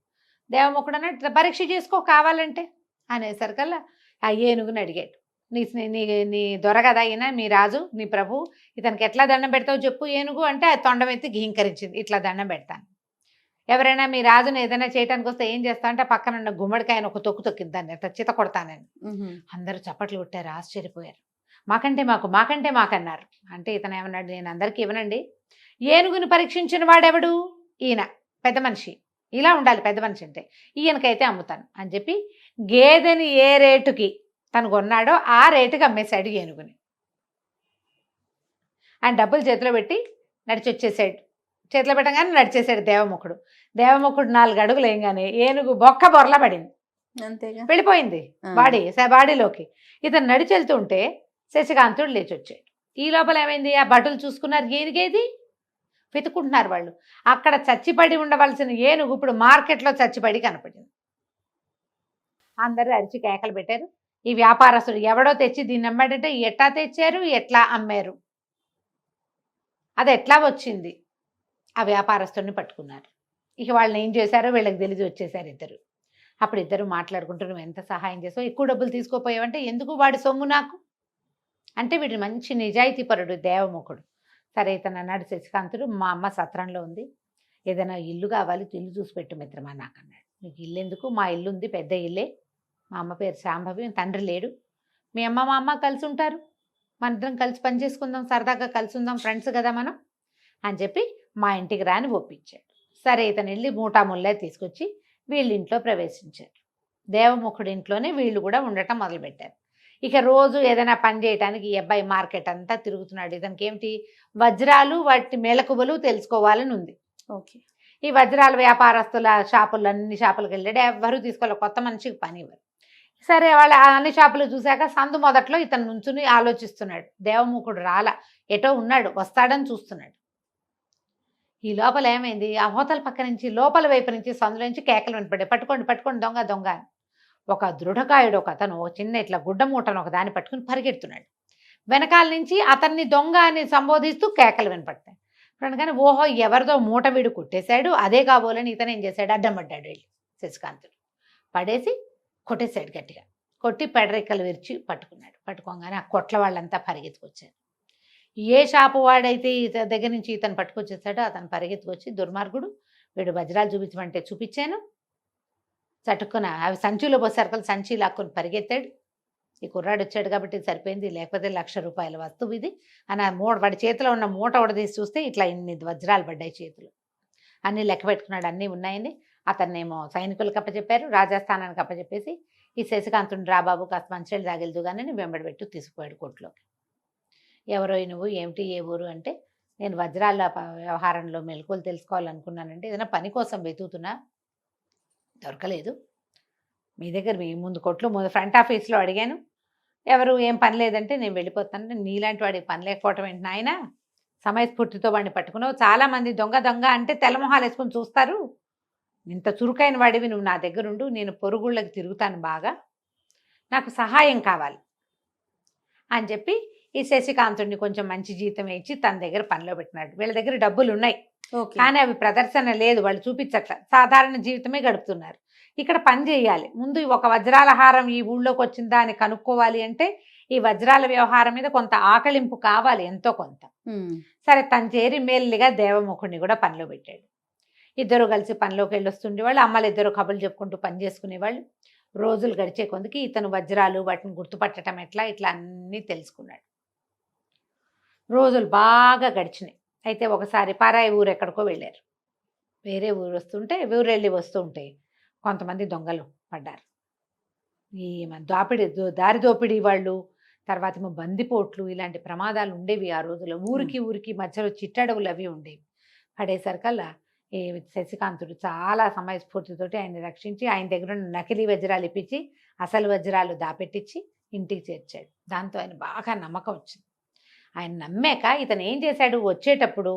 S3: దేవముఖుడు అన్నట్టు పరీక్ష చేసుకో కావాలంటే అనేసరికల్లా ఆ ఏనుగుని అడిగాడు, నీ నీ నీ దొర కదా అయినా, మీ రాజు, నీ ప్రభు, ఇతనికి ఎట్లా దండం పెడతావు చెప్పు ఏనుగు అంటే, అది తొండమెత్తి ఘీంకరించింది, ఇట్లా దండం పెడతాను. ఎవరైనా మీ రాజుని ఏదైనా చేయడానికి వస్తే ఏం చేస్తా అంటే, పక్కన ఉన్న గుమ్మడికాయను ఒక తొక్కు తొక్కిద్దాన్ని, అట్లా చిత కొడతానని. అందరూ చప్పట్లు కొట్టారు, ఆశ్చర్యపోయారు. మాకంటే మాకన్నారు. అంటే ఇతను ఏమన్నాడు, నేను అందరికీ ఇవ్వనండి, ఏనుగుని పరీక్షించిన వాడెవడు, ఈయన పెద్ద మనిషి, ఇలా ఉండాలి పెద్ద మనిషి అంటే, ఈయనకైతే అమ్ముతాను అని చెప్పి గేదెని ఏ రేటుకి తను కొన్నాడో ఆ రేటుకి అమ్మేశాడు ఏనుగుని. ఆయన డబ్బులు చేతిలో పెట్టి నడిచి వచ్చేసాడు. చేతిలో పెట్టగానే నడిచేసాడు దేవముఖుడు. దేవముఖుడు 4 అడుగులు వేయగానే ఏనుగు బొక్క బొరల పడింది,
S2: అంతేగా
S3: వెళ్ళిపోయింది బాడీలోకి. ఇతను నడిచి వెళ్తుంటే శశికాంతుడు లేచి వచ్చాడు. ఈ లోపల ఏమైంది, ఆ భటులు చూసుకున్నారు, ఏనుగేది వెతుకుంటున్నారు వాళ్ళు. అక్కడ చచ్చిపడి ఉండవలసిన ఏనుగు ఇప్పుడు మార్కెట్లో చచ్చిపడి కనపడింది. అందరూ అరిచి కేకలు పెట్టారు. ఈ వ్యాపారస్తుడు ఎవడో తెచ్చి దీన్ని అమ్మాడంటే, ఎట్లా తెచ్చారు, ఎట్లా అమ్మారు, అది ఎట్లా వచ్చింది, ఆ వ్యాపారస్తుడిని పట్టుకున్నారు. ఇక వాళ్ళని ఏం చేశారో వీళ్ళకి తెలిసి వచ్చేసారు ఇద్దరు. అప్పుడు ఇద్దరు మాట్లాడుకుంటూ, నువ్వు ఎంత సహాయం చేసావు, ఎక్కువ డబ్బులు తీసుకోపోయావంటే, ఎందుకు వాడి సొమ్ము నాకు అంటే, వీడు మంచి నిజాయితీపరుడు దేవముఖుడు. సరే ఇతను అన్నాడు శశికాంతుడు, మా అమ్మ సత్రంలో ఉంది, ఏదైనా ఇల్లు కావాలి, ఇల్లు చూసి పెట్టు మిత్రమా నాకు అన్నాడు. నీకు ఇల్లు ఎందుకు, మా ఇల్లు ఉంది, పెద్ద ఇల్లే, మా అమ్మ పేరు శాంభవి, తండ్రి లేడు, మీ అమ్మ మా అమ్మ కలిసి ఉంటారు, మన ఇద్దరం కలిసి పని చేసుకుందాం, సరదాగా కలిసి ఉందాం, ఫ్రెండ్స్ కదా మనం అని చెప్పి మా ఇంటికి రాని ఒప్పించాడు. సరే ఇతను వెళ్ళి మూటాముల్లే తీసుకొచ్చి వీళ్ళింట్లో ప్రవేశించారు. దేవముఖుడి ఇంట్లోనే వీళ్ళు కూడా ఉండటం మొదలుపెట్టారు. ఇక రోజు ఏదైనా పని చేయడానికి ఈ అబ్బాయి మార్కెట్ అంతా తిరుగుతున్నాడు. ఇతనికి ఏమిటి, వజ్రాలు వాటి మెలకువలు తెలుసుకోవాలని ఉంది.
S2: ఓకే,
S3: ఈ వజ్రాల వ్యాపారస్తుల షాపుల్లో అన్ని షాపులకు వెళ్ళాడు, ఎవరు తీసుకోవాలి, కొత్త మనిషికి పని ఇవ్వరు. సరే వాళ్ళ అన్ని షాపులు చూశాక సందు మొదట్లో ఇతను నుంచుని ఆలోచిస్తున్నాడు. దేవముఖుడు రాల, ఎటో ఉన్నాడు, వస్తాడని చూస్తున్నాడు. ఈ లోపల ఏమైంది, ఆ హోటల్ పక్క నుంచి లోపల వైపు నుంచి సందులో నుంచి కేకలు వినపడ్డాయి, పట్టుకోండి దొంగ దొంగ అని. ఒక దృఢకాయుడు ఒక అతను చిన్న ఇట్లా గుడ్డ మూటను ఒక దాన్ని పట్టుకుని పరిగెడుతున్నాడు. వెనకాల నుంచి అతన్ని దొంగ అని సంబోధిస్తూ కేకలు వినపడతాయి. అనగానే ఓహో ఎవరిదో మూట వీడు కొట్టేశాడు, అదే కాబోలని ఇతను ఏం చేశాడు, అడ్డం పడ్డాడు వెళ్ళి శశికాంతుడు. పడేసి కొట్టేశాడు గట్టిగా, కొట్టి పెడరెక్కలు విరిచి పట్టుకున్నాడు. పట్టుకోగానే ఆ కొట్ల వాళ్ళంతా పరిగెత్తుకొచ్చారు. ఏ షాపు వాడైతే ఇతని దగ్గర నుంచి ఇతను పట్టుకొచ్చేసాడో అతను పరిగెత్తుకొచ్చి, దుర్మార్గుడు వీడు వజ్రాలు చూపించమంటే చూపించాను, చటుక్కున అవి సంచిలో పోసరికలు సంచి లాక్కొని పరిగెత్తాడు. ఈ కుర్రాడు వచ్చాడు కాబట్టి సరిపోయింది, లేకపోతే 1,00,000 రూపాయల వస్తువు ఇది అని వాడి చేతిలో ఉన్న మూట ఉడదీసి చూస్తే ఇట్లా ఇన్ని వజ్రాలు పడ్డాయి చేతులు. అన్నీ లెక్క పెట్టుకున్నాడు, అన్నీ ఉన్నాయని. అతన్నేమో సైనికులకు అప్పచెప్పారు, రాజస్థానానికి అప్పచెప్పేసి ఈ శశికాంతుని రాబాబు కాస్త మంచినీళ్ళు తాగిల్దు కానీ వెంబడి పెట్టు తీసుకుపోయాడు కోర్టులోకి. ఎవరో నువ్వు, ఏమిటి, ఏ ఊరు అంటే, నేను వజ్రాల వ్యవహారంలో మెలకువలు తెలుసుకోవాలనుకున్నానంటే, ఏదైనా పని కోసం వెతుకుతున్నా, దొరకలేదు, మీ దగ్గర మీ ముందు కొట్లు ముందు ఫ్రంట్ ఆఫీస్లో అడిగాను, ఎవరు ఏం పని లేదంటే నేను వెళ్ళిపోతాను. నీలాంటి వాడికి పని లేకపోవటం ఏంటి నాయన, సమయస్ఫూర్తితో వాడిని పట్టుకున్నావు, చాలామంది దొంగ దొంగ అంటే తెల్లమొహాలు వేసుకొని చూస్తారు, ఇంత చురుకైన వాడివి నువ్వు నా దగ్గరుండు, నేను పొరుగుళ్ళకి తిరుగుతాను బాగా, నాకు సహాయం కావాలి అని చెప్పి ఈ శశికాంతుడిని కొంచెం మంచి జీతం ఇచ్చి తన దగ్గర పనిలో పెట్టినాడు. వీళ్ళ దగ్గర డబ్బులు ఉన్నాయి,
S2: ఓకే.
S3: కానీ అవి ప్రదర్శన లేదు, వాళ్ళు చూపించట్ల, సాధారణ జీవితమే గడుపుతున్నారు. ఇక్కడ పని చేయాలి, ముందు ఒక వజ్రాల హారం ఈ ఊళ్ళోకి వచ్చిందా అని కనుక్కోవాలి అంటే ఈ వజ్రాల వ్యవహారం మీద కొంత ఆకలింపు కావాలి, ఎంతో కొంత. సరే తను చేరి మెల్లిగా దేవముఖుడిని కూడా పనిలో పెట్టాడు. ఇద్దరు కలిసి పనిలోకి వెళ్ళొస్తుండేవాళ్ళు, అమ్మలు ఇద్దరు కబుర్లు చెప్పుకుంటూ పని చేసుకునేవాళ్ళు. రోజులు గడిచే కొందికి ఇతను వజ్రాలు వాటిని గుర్తుపట్టడం ఎట్లా ఇట్లా అన్నీ తెలుసుకున్నాడు. రోజులు బాగా గడిచినాయి. అయితే ఒకసారి పారాయి ఊరు ఎక్కడికో వెళ్ళారు. వేరే ఊరు వస్తుంటే ఊరు వెళ్ళి వస్తుంటే కొంతమంది దొంగలు పడ్డారు. ఈ దారి దోపిడీ వాళ్ళు, తర్వాత ఏమో బందిపోట్లు, ఇలాంటి ప్రమాదాలు ఉండేవి ఆ రోజుల్లో. ఊరికి మధ్యలో చిట్టడవులు అవి ఉండేవి. పడేసరికల్లా ఈ శశికాంతుడు చాలా సమయస్ఫూర్తితోటి ఆయన్ని రక్షించి ఆయన దగ్గర ఉన్న నకిలీ వజ్రాలు ఇప్పించి అసలు వజ్రాలు దాపెట్టించి ఇంటికి చేర్చాడు. దాంతో ఆయన బాగా నమ్మకం వచ్చింది. ఆయన నమ్మాక ఇతను ఏం చేశాడు, వచ్చేటప్పుడు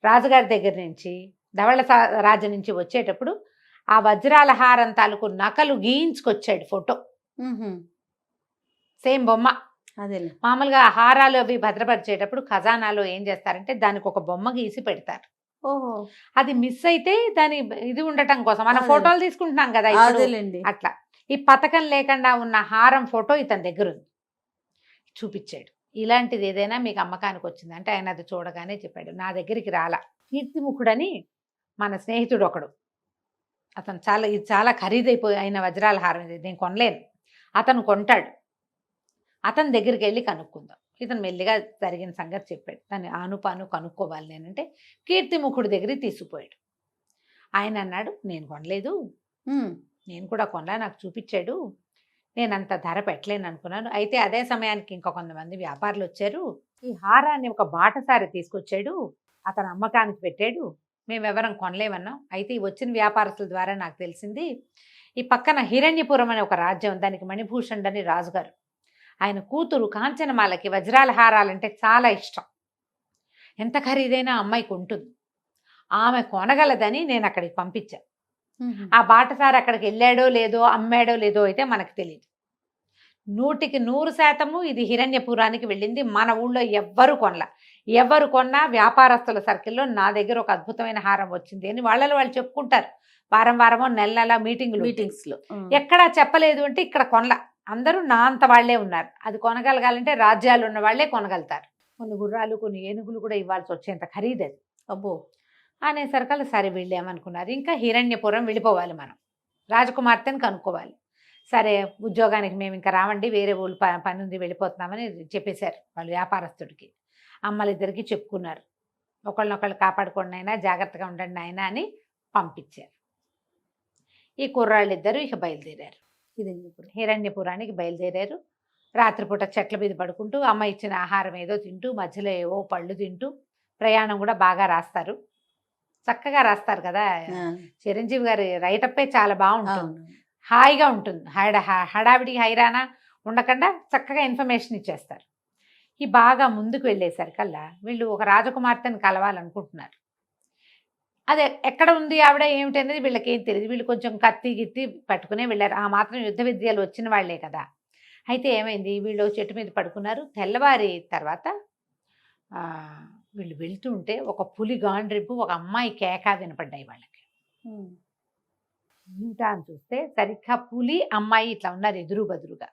S3: రాజుగారి దగ్గర నుంచి ధవళ రాజు నుంచి వచ్చేటప్పుడు ఆ వజ్రాల హారం తాలూకు నకలు గీయించుకొచ్చాడు, ఫోటో సేమ్ బొమ్మ.
S2: అదే
S3: మామూలుగా హారాలు అవి భద్రపరిచేటప్పుడు ఖజానాలో ఏం చేస్తారంటే దానికి ఒక బొమ్మ గీసి పెడతారు.
S2: ఓహో,
S3: అది మిస్ అయితే దాని ఇది ఉండటం కోసం మనం ఫోటోలు తీసుకుంటున్నాం కదా ఇప్పుడు,
S2: అదేలేండి.
S3: అట్లా ఈ పథకం లేకుండా ఉన్న హారం ఫోటో ఇతని దగ్గర ఉంది. చూపించాడు, ఇలాంటిది ఏదైనా మీకు అమ్మకానికి వచ్చింది అంటే ఆయన అది చూడగానే చెప్పాడు, నా దగ్గరికి రాలా. కీర్తిముఖుడని మన స్నేహితుడు ఒకడు, అతను ఇది చాలా ఖరీదైపోయి అయిన వజ్రాల హారం, ఇది నేను కొనలేను, అతను కొంటాడు, అతని దగ్గరికి వెళ్ళి కనుక్కుందాం. ఇతను మెల్లిగా జరిగిన సంగతి చెప్పాడు. దాన్ని ఆనుపాను కనుక్కోవాలి నేనంటే కీర్తిముఖుడి దగ్గరికి తీసుకుపోయాడు. ఆయన అన్నాడు, నేను కొనలేదు, నేను కూడా కొనలా, నాకు చూపించాడు, నేను అంత ధర పెట్టలేను అనుకున్నాను. అయితే అదే సమయానికి ఇంకా కొంతమంది వ్యాపారులు వచ్చారు, ఈ హారాన్ని ఒక బాటసారి తీసుకొచ్చాడు, అతను అమ్మకానికి పెట్టాడు, మేమెవరం కొనలేమన్నాం. అయితే ఈ వచ్చిన వ్యాపారస్తుల ద్వారా నాకు తెలిసింది, ఈ పక్కన హిరణ్యపురం అనే ఒక రాజ్యం, దానికి మణిభూషణుడు అని రాజుగారు, ఆయన కూతురు కాంచనమాలకి వజ్రాల హారాలంటే చాలా ఇష్టం, ఎంత ఖరీదైనా అమ్మాయికి ఉంటుంది, ఆమె కొనగలదని నేను అక్కడికి పంపించాను. ఆ బాటసారి అక్కడికి వెళ్ళాడో లేదో అమ్మాడో లేదో అయితే మనకు తెలియదు. 100% ఇది హిరణ్యపురానికి వెళ్ళింది. మన ఊళ్ళో ఎవ్వరు కొనలా, ఎవరు కొన్నా వ్యాపారస్తుల సర్కిల్లో నా దగ్గర ఒక అద్భుతమైన హారం వచ్చింది అని వాళ్ళలో వాళ్ళు చెప్పుకుంటారు. వారమో నెల మీటింగ్స్లో ఎక్కడా చెప్పలేదు అంటే ఇక్కడ కొనలా, అందరూ నా అంత వాళ్లే ఉన్నారు. అది కొనగలగాలంటే రాజ్యాలు ఉన్న వాళ్లే కొనగలుగుతారు. కొన్ని గుర్రాలు కొన్ని ఏనుగులు కూడా ఇవ్వాల్సి వచ్చేంత ఖరీదది.
S2: అబ్బో
S3: అనేసరికల్లా సరే వెళ్ళామనుకున్నారు. ఇంకా హిరణ్యపురం వెళ్ళిపోవాలి, మనం రాజకుమార్తెని కనుక్కోవాలి. సరే ఉద్యోగానికి మేము ఇంకా రావండి, వేరే ఊళ్ళు పని ఉంది వెళ్ళిపోతున్నామని చెప్పేశారు వాళ్ళు వ్యాపారస్తుడికి. అమ్మలిద్దరికి చెప్పుకున్నారు, ఒకళ్ళనొకళ్ళు కాపాడుకోండి అయినా, జాగ్రత్తగా ఉండండి ఆయన అని పంపించారు. ఈ కుర్రాళ్ళిద్దరూ ఇక బయలుదేరారు, హిరణ్యపురానికి బయలుదేరారు. రాత్రిపూట చెట్ల మీద పడుకుంటూ అమ్మ ఇచ్చిన ఆహారం ఏదో తింటూ మధ్యలో ఏవో పళ్ళు తింటూ ప్రయాణం కూడా బాగా రాస్తారు, చక్కగా రాస్తారు కదా. చిరంజీవి గారి రైటప్పే చాలా బాగుంటుంది, హాయిగా ఉంటుంది, హడావిడి హైరానా ఉండకుండా చక్కగా ఇన్ఫర్మేషన్ ఇచ్చేస్తారు. ఈ బాగా ముందుకు వెళ్ళేసరికల్లా వీళ్ళు ఒక రాజకుమార్తెను కలవాలనుకుంటున్నారు. అదే ఎక్కడ ఉంది ఆవిడ ఏమిటి అనేది వీళ్ళకి ఏం తెలియదు. వీళ్ళు కొంచెం కత్తి గిత్తి పట్టుకునే వెళ్ళారు, ఆ మాత్రం యుద్ధ విద్యలు వచ్చిన వాళ్లే కదా. అయితే ఏమైంది, వీళ్ళు చెట్టు మీద పడుకున్నారు. తెల్లవారి తర్వాత వీళ్ళు వెళ్తుంటే ఒక పులి గాండ్రింపు, ఒక అమ్మాయి కేక వినపడ్డాయి వాళ్ళకి. ఇంకా అని చూస్తే సరిగ్గా పులి అమ్మాయి ఇట్లా ఉన్నారు ఎదురు బదురుగా.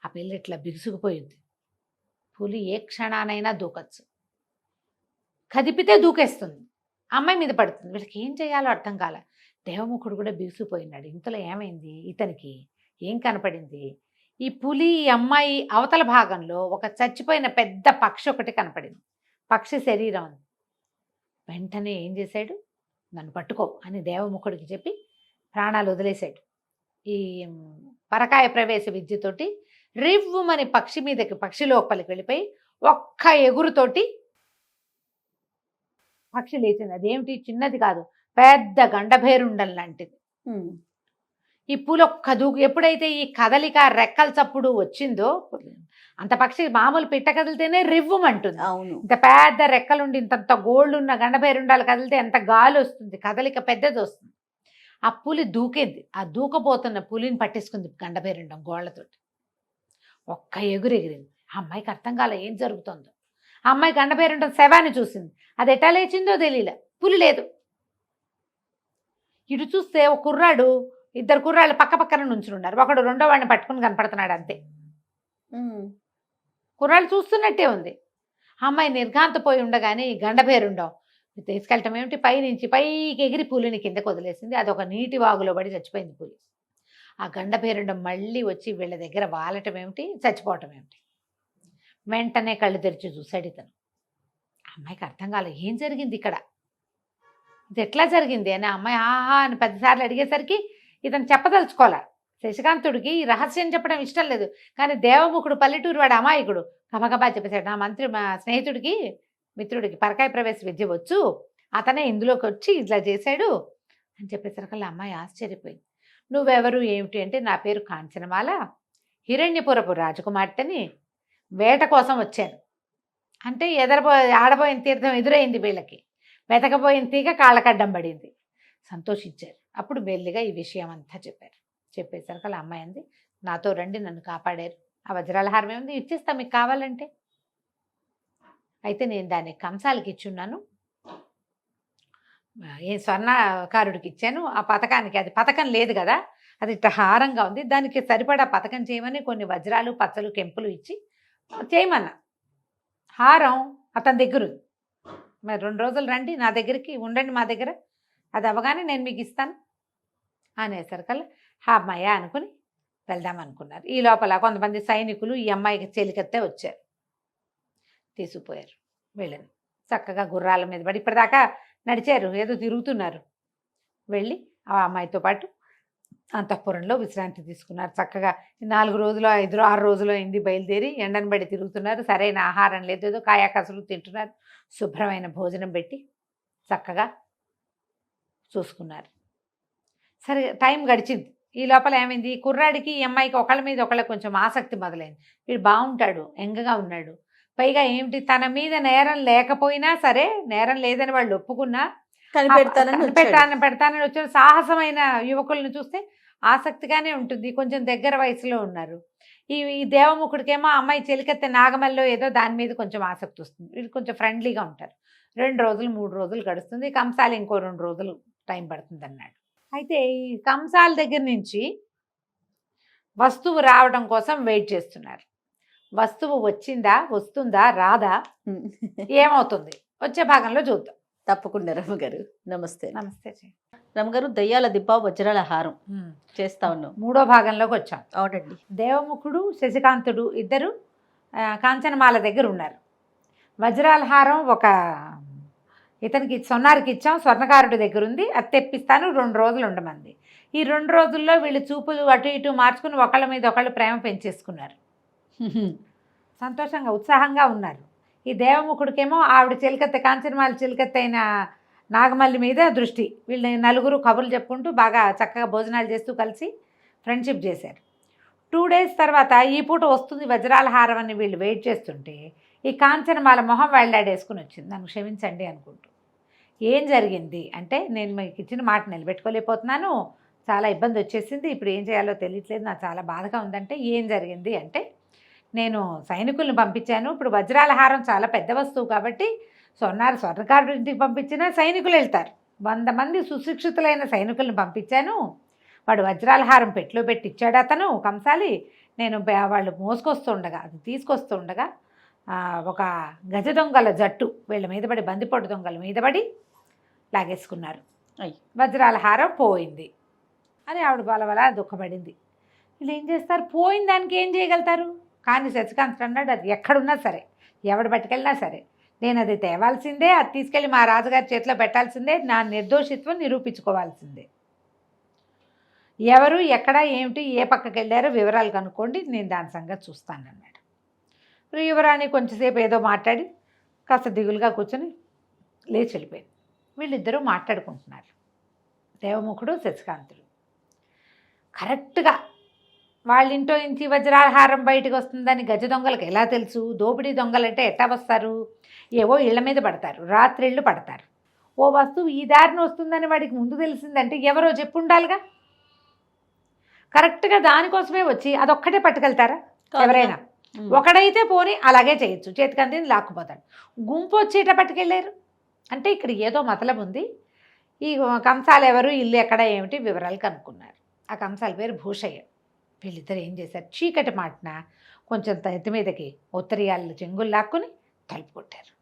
S3: ఆ పిల్ల ఇట్లా బిగుసుకుపోయింది. పులి ఏ క్షణానైనా దూకచ్చు, కదిపితే దూకేస్తుంది, అమ్మాయి మీద పడుతుంది. వీళ్ళకి ఏం చేయాలో అర్థం కాల. దేవముఖుడు కూడా బిగుసిపోయినాడు. ఇంతలో ఏమైంది, ఇతనికి ఏం కనపడింది, ఈ పులి ఈ అమ్మాయి అవతల భాగంలో ఒక చచ్చిపోయిన పెద్ద పక్షి ఒకటి కనపడింది, పక్షి శరీరం. వెంటనే ఏం చేశాడు, నన్ను పట్టుకో అని దేవముఖుడికి చెప్పి ప్రాణాలు వదిలేశాడు. ఈ పరకాయ ప్రవేశ విద్యతోటి రివ్వుమని పక్షి మీదకి, పక్షి లోపలికి వెళ్ళిపోయి ఒక్క ఎగురుతోటి పక్షి లేచింది. అదేమిటి, చిన్నది కాదు, పెద్ద గండభేరుండం లాంటిది. ఈ పూలు ఒక్క దూకు, ఎప్పుడైతే ఈ కదలిక రెక్కల చప్పుడు వచ్చిందో, అంత పక్షి మామూలు పిట్ట కదిలితేనే రివ్వుమంటుంది, ఇంత పెద్ద రెక్కలుండి ఇంత గోళ్ళున్న గండభేరుండాలు కదిలితే ఎంత గాలి వస్తుంది, కదలిక పెద్దది వస్తుంది. ఆ పులి దూకేది, ఆ దూకపోతున్న పులిని పట్టేసుకుంది గండభేరుండం గోళ్లతోటి. ఒక్క ఎగురెగిరింది. ఆ అమ్మాయికి అర్థం కాలే ఏం జరుగుతుందో. ఆ అమ్మాయి గండభేరుండం శవాన్ని చూసింది, అది ఎట్టా లేచిందో తెలియలే. పులి లేదు. ఇటు చూస్తే ఒక కుర్రాడు, ఇద్దరు కుర్రాళ్ళు పక్క పక్కన నుంచుని ఉన్నారు. ఒకడు రెండో వాడిని పట్టుకుని కనపడుతున్నాడు అంతే. కుర్రాళ్ళు చూస్తున్నట్టే ఉంది. అమ్మాయి నిర్ఘాంతపోయి ఉండగానే ఈ గండ పేరుండవు తీసుకెళ్ళటం ఏమిటి, పైనుంచి పైకి ఎగిరి పులిని కిందకు వదిలేసింది. అది ఒక నీటి వాగులో పడి చచ్చిపోయింది పులి. ఆ గండ పేరుండం మళ్ళీ వచ్చి వీళ్ళ దగ్గర వాలటం ఏమిటి, చచ్చిపోవటం ఏమిటి. వెంటనే కళ్ళు తెరిచి చూశాడు ఇతను. అమ్మాయికి అర్థం కాలేదు ఏం జరిగింది ఇక్కడ, ఇది ఎట్లా జరిగింది అని. అమ్మాయి ఆహా అని 10 సార్లు అడిగేసరికి ఇతను చెప్పదలుచుకోలే. శశికాంతుడికి ఈ రహస్యం చెప్పడం ఇష్టం లేదు. కానీ దేవముఖుడు పల్లెటూరు వాడు అమాయకుడు గబగబా చెప్పేశాడు, మా స్నేహితుడికి మిత్రుడికి పరకాయ ప్రవేశ విద్య వచ్చు, అతనే ఇందులోకి వచ్చి ఇట్లా చేశాడు అని చెప్పేసరికల్లా అమ్మాయి ఆశ్చర్యపోయింది. నువ్వెవరు ఏమిటి అంటే, నా పేరు కాంచనమాల, హిరణ్యపురపు రాజకుమార్తెని, వేట కోసం వచ్చాను అంటే ఆడబోయిన తీర్థం ఎదురైంది వీళ్ళకి. వెతకపోయిన తీగ కాళ్ళకడ్డం పడింది. సంతోషించారు. అప్పుడు మెల్లిగా ఈ విషయం అంతా చెప్పారు. చెప్పేసరికల్లా అమ్మాయి అంది, నాతో రండి, నన్ను కాపాడారు, ఆ వజ్రాల హారం ఏముంది ఇచ్చేస్తా మీకు కావాలంటే. అయితే నేను దాన్ని కంసాలకి ఇచ్చున్నాను, ఏ స్వర్ణకారుడికి ఇచ్చాను. ఆ పథకానికి, అది పథకం లేదు కదా, అది ఇట్లా హారంగా ఉంది, దానికి సరిపడా పథకం చేయమని కొన్ని వజ్రాలు పచ్చలు కెంపులు ఇచ్చి చేయమన్నా. హారం అతని దగ్గర ఉంది. మరి 2 రోజులు రండి నా దగ్గరికి, ఉండండి మా దగ్గర, అది అవగానే నేను మీకు ఇస్తాను అనేసరికల్లా అమ్మాయ అనుకుని వెళ్దామనుకున్నారు. ఈ లోపల కొంతమంది సైనికులు ఈ అమ్మాయికి చెలికత్తే వచ్చారు, తీసుకుపోయారు వీళ్ళని. చక్కగా గుర్రాల మీద పడి ఇప్పటిదాకా నడిచారు, ఏదో తిరుగుతున్నారు. వెళ్ళి ఆ అమ్మాయితో పాటు అంతఃపురంలో విశ్రాంతి తీసుకున్నారు. చక్కగా 4 రోజులు 5 6 రోజులు అయింది బయలుదేరి, ఎండను బడి తిరుగుతున్నారు. సరైన ఆహారం లేదు, ఏదో కాయాకసలు తింటున్నారు. శుభ్రమైన భోజనం పెట్టి చక్కగా చూసుకున్నారు. సరే టైం గడిచింది. ఈ లోపల ఏమైంది, ఈ కుర్రాడికి ఈ అమ్మాయికి ఒకళ్ళ మీద ఒకళ్ళ కొంచెం ఆసక్తి మొదలైంది. వీడు బాగుంటాడు, ఎంగగా ఉన్నాడు, పైగా ఏమిటి తన మీద నేరం లేకపోయినా సరే, నేరం లేదని వాళ్ళు ఒప్పుకున్నా పెడతానని వచ్చిన సాహసమైన యువకులను చూస్తే ఆసక్తిగానే ఉంటుంది. కొంచెం దగ్గర వయసులో ఉన్నారు. ఈ దేవముఖుడికేమో అమ్మాయి చెలికత్తె నాగమల్లో ఏదో దాని మీద కొంచెం ఆసక్తి వస్తుంది. వీళ్ళు కొంచెం ఫ్రెండ్లీగా ఉంటారు. 2 రోజులు 3 రోజులు గడుస్తుంది. కంసాలు ఇంకో 2 రోజులు టైం పడుతుంది అన్నాడు. అయితే ఈ కంసాల దగ్గర నుంచి వస్తువు రావడం కోసం వెయిట్ చేస్తున్నారు. వస్తువు వచ్చిందా, వస్తుందా, రాదా, ఏమవుతుంది వచ్చే భాగంలో చూద్దాం.
S2: తప్పకుండా రమ్మగారు. నమస్తే.
S3: నమస్తే
S2: రమ్మగారు, దయ్యాల దిబ్బ వజ్రాల హారం చేస్తా ఉన్నాం.
S3: 3వ భాగంలోకి వచ్చాం.
S2: అవునండి.
S3: దేవముఖుడు శశికాంతుడు ఇద్దరు కాంచనమాల దగ్గర ఉన్నారు. వజ్రాల హారం ఒక ఇతనికి సొన్నారికి ఇచ్చాం, స్వర్ణకారుడి దగ్గర ఉంది, అది తెప్పిస్తాను 2 రోజులు ఉండమంది. ఈ 2 రోజుల్లో వీళ్ళు చూపులు అటు ఇటు మార్చుకుని ఒకళ్ళ మీద ఒకళ్ళు ప్రేమ పెంచేసుకున్నారు. సంతోషంగా ఉత్సాహంగా ఉన్నారు. ఈ దేవముఖుడికేమో ఆవిడ చిలకత్తె, కాంచనమాల చిలకత్తె అయిన నాగమల్లి మీద దృష్టి. వీళ్ళ 4 కబుర్లు చెప్పుకుంటూ బాగా చక్కగా భోజనాలు చేస్తూ కలిసి ఫ్రెండ్షిప్ చేశారు. 2 డేస్ తర్వాత ఈ పూట వస్తుంది వజ్రాల హారం అని వీళ్ళు వెయిట్ చేస్తుంటే ఈ కాంచనమాల మొహం వెళ్ళాడేసుకుని వచ్చింది. నన్ను క్షమించండి అనుకుంటూ. ఏం జరిగింది అంటే, నేను మీకు ఇచ్చిన మాట నిలబెట్టుకోలేకపోతున్నాను, చాలా ఇబ్బంది వచ్చేసింది, ఇప్పుడు ఏం చేయాలో తెలియట్లేదు, నాకు చాలా బాధగా ఉందంటే, ఏం జరిగింది అంటే, నేను సైనికుల్ని పంపించాను. ఇప్పుడు వజ్రాల హారం చాలా పెద్ద వస్తువు కాబట్టి స్వర్ణకారుడి ఇంటికి పంపించినా సైనికులు వెళ్తారు. 100 మంది సుశిక్షితులైన సైనికుల్ని పంపించాను. వాడు వజ్రాల హారం పెట్టులో పెట్టి ఇచ్చాడు అతను కంసాలి. నేను వాళ్ళు మోసుకొస్తుండగా, అది తీసుకొస్తుండగా ఒక గజ దొంగల జట్టు వీళ్ళ మీద పడి, బందిపోటు దొంగల మీద పడి లాగేసుకున్నారు. వజ్రాల హారం పోయింది అని ఆవిడ బలబలా దుఃఖపడింది. వీళ్ళు ఏం చేస్తారు, పోయిన దానికి ఏం చేయగలుగుతారు? కానీ శశికాంత్ అన్నాడు, అది ఎక్కడున్నా సరే, ఎవడు పట్టుకెళ్ళినా సరే, నేను అది తేవాల్సిందే, అది తీసుకెళ్ళి మా రాజుగారి చేతిలో పెట్టాల్సిందే, నా నిర్దోషిత్వం నిరూపించుకోవాల్సిందే. ఎవరు ఎక్కడ ఏమిటి ఏ పక్కకి వెళ్ళారో వివరాలు కనుక్కోండి, నేను దాని సంగతి చూస్తానన్నాడు. యువరాణి కొంచెంసేపు ఏదో మాట్లాడి కాస్త దిగులుగా కూర్చొని లేచి వెళ్ళిపోయింది. వీళ్ళిద్దరూ మాట్లాడుకుంటున్నారు, దేవముఖుడు శశికాంతుడు. కరెక్ట్గా వాళ్ళ ఇంట్లో నుంచి వజ్రాహారం బయటకు వస్తుందని గజ దొంగలకు ఎలా తెలుసు? దోపిడీ దొంగలంటే ఎట్టా వస్తారు? ఏవో ఇళ్ల మీద పడతారు, రాత్రిళ్ళు పడతారు. ఓ వస్తువు ఈ దారిన వస్తుందని వాడికి ముందు తెలిసిందంటే ఎవరో చెప్పు ఉండాలిగా. కరెక్ట్గా దానికోసమే వచ్చి అదొక్కటే పట్టుకెళ్తారా ఎవరైనా? ఒకడైతే పోనీ అలాగే చేయొచ్చు, చేతికి అందింది లాక్కుపోతాడు. గుంపు వచ్చి ఇట్లా పట్టుకెళ్ళారు. అంటే ఇక్కడ ఏదో మతలబు ఉంది. ఈ కంసాలు ఎవరు, ఇల్లు ఎక్కడ, ఏమిటి వివరాలు కనుక్కున్నారు. ఆ కంసాల పేరు భూషయ్య. వీళ్ళిద్దరు ఏం చేశారు, చీకటి మాటన కొంచెం ఎత్తి మీదకి ఉత్తరీయాలు చెంగులు లాక్కుని తలుపు కొట్టారు.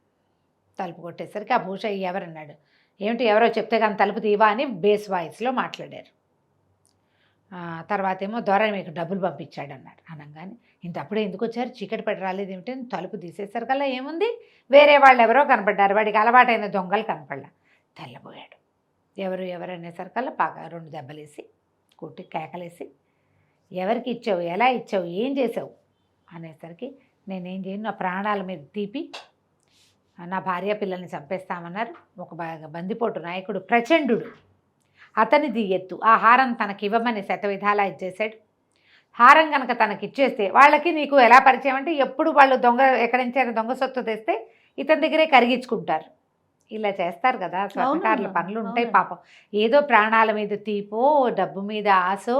S3: తలుపు కొట్టేసరికి ఆ భూషయ్య ఎవరన్నాడు, ఏమిటి ఎవరో చెప్తే కానీ తలుపు తీవా అని బేస్ వాయిస్లో మాట్లాడారు. తర్వాత ఏమో దొర మీకు డబ్బులు పంపించాడు అన్నారు. అనగానే ఇంతప్పుడే ఎందుకు వచ్చారు, చీకటి పడి రాలేదు ఏమిటి, తలుపు తీసేసరికల్లా ఏముంది, వేరే వాళ్ళు ఎవరో కనపడ్డారు, వాడికి అలవాటైన దొంగలు కనపడ్డా. తెల్లబోయాడు. ఎవరు అనేసరికల్లా బాగా 2 దెబ్బలేసి కొట్టి కేకలేసి, ఎవరికి ఇచ్చావు, ఎలా ఇచ్చావు, ఏం చేసావు అనేసరికి నేనేం చేయను, నా ప్రాణాల మీద తీపి నా భార్య పిల్లల్ని చంపేస్తామన్నారు. ఒక బందిపోటు నాయకుడు ప్రచండు, అతనిది ఎత్తు. ఆ హారం తనకి ఇవ్వమని శతవిధాలా ఇచ్చేసాడు. హారం కనుక తనకి ఇచ్చేస్తే వాళ్ళకి నీకు ఎలా పరిచయం అంటే, ఎప్పుడు వాళ్ళు దొంగ ఎక్కడి నుంచైనా దొంగ సొత్తు తెస్తే ఇతని దగ్గరే కరిగించుకుంటారు. ఇలా చేస్తారు కదా స్వర్ణకారుల పనులు ఉంటాయి పాపం. ఏదో ప్రాణాల మీద తీపో, డబ్బు మీద ఆశో,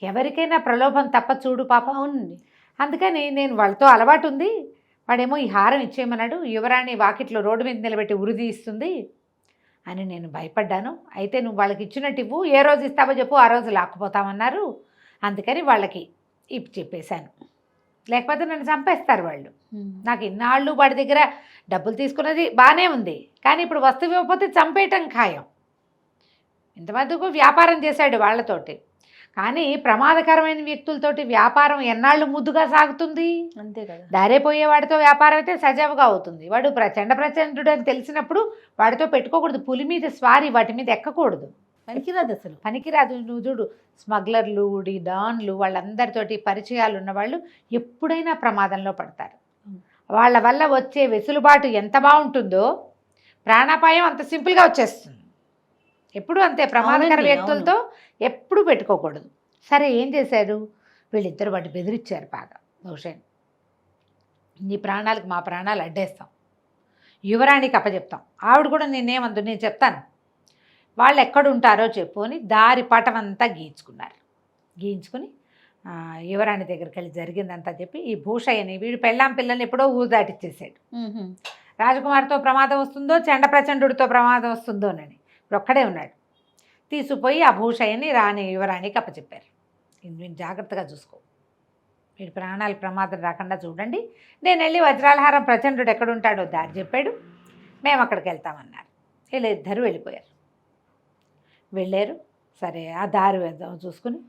S3: ఎవరికైనా ప్రలోభం తప్ప చూడు పాపం.
S2: అవునండి.
S3: అందుకని నేను వాళ్ళతో అలవాటు ఉంది, వాడేమో ఈ హారం ఇచ్చేయమన్నాడు, యువరాణి వాకిట్లో రోడ్డు మీద నిలబెట్టి ఉరిది ఇస్తుంది అని నేను భయపడ్డాను. అయితే నువ్వు వాళ్ళకి ఇచ్చినట్టు ఇవ్వు, ఏ రోజు ఇస్తావో చెప్పు, ఆ రోజు లాక్కుపోతామన్నారు. అందుకని వాళ్ళకి చెప్పేశాను, లేకపోతే నన్ను చంపేస్తారు వాళ్ళు. నాకు ఇన్నాళ్ళు వాడి దగ్గర డబ్బులు తీసుకున్నది బాగానే ఉంది, కానీ ఇప్పుడు వస్తువు ఇవ్వకపోతే చంపేయటం ఖాయం. ఇంతవరకు వ్యాపారం చేశాడు వాళ్ళతోటి, కానీ ప్రమాదకరమైన వ్యక్తులతోటి వ్యాపారం ఎన్నాళ్ళు ముద్దుగా సాగుతుంది.
S2: అంతే కదా.
S3: దారేపోయేవాడితో వ్యాపారం అయితే సజావుగా అవుతుంది. వాడు ప్రచండు అని తెలిసినప్పుడు వాడితో పెట్టుకోకూడదు. పులి మీద స్వారీ, వాటి మీద ఎక్కకూడదు,
S2: పనికిరాదు అసలు.
S3: పనికిరాదు. నువ్వు చూడు, స్మగ్లర్లు, డాన్లు, వాళ్ళందరితోటి పరిచయాలు ఉన్నవాళ్ళు ఎప్పుడైనా ప్రమాదంలో పడతారు. వాళ్ళ వల్ల వచ్చే వెసులుబాటు ఎంత బాగుంటుందో ప్రాణాపాయం అంత సింపుల్గా వచ్చేస్తుంది. ఎప్పుడు అంతే, ప్రమాదకర వ్యక్తులతో ఎప్పుడు పెట్టుకోకూడదు. సరే ఏం చేశారు వీళ్ళిద్దరు, వాటి బెదిరించారు బాగా. భూషణ్, నీ ప్రాణాలకు మా ప్రాణాలు అడ్డేస్తాం, యువరాణికి అప్పచెప్తాం, ఆవిడ కూడా నేనేమందు నేను చెప్తాను, వాళ్ళు ఎక్కడుంటారో చెప్పు అని దారి పటమంతా గీయించుకుని యువరాణి దగ్గరికి వెళ్ళి జరిగిందంతా చెప్పి, ఈ భూషయ్యని వీడు పెళ్ళాం పిల్లల్ని ఎప్పుడో ఊరు దాటిచ్చేసాడు. రాజకుమారితో ప్రమాదం వస్తుందో, చెండ ప్రచండుడితో ప్రమాదం వస్తుందోనని ఇప్పుడు ఒక్కడే ఉన్నాడు. తీసుకుపోయి ఆ భూషయ్యని యువరాణికి అప్పచెప్పారు. వీడిని జాగ్రత్తగా చూసుకో, వీడి ప్రాణాలు ప్రమాదం రాకుండా చూడండి, నేను వెళ్ళి వజ్రాలహారం ప్రచండుడు ఎక్కడుంటాడో దారి చెప్పాడు, మేము అక్కడికి వెళ్తామన్నారు. వీళ్ళు ఇద్దరు వెళ్ళారు. సరే ఆ దారి చూసుకుని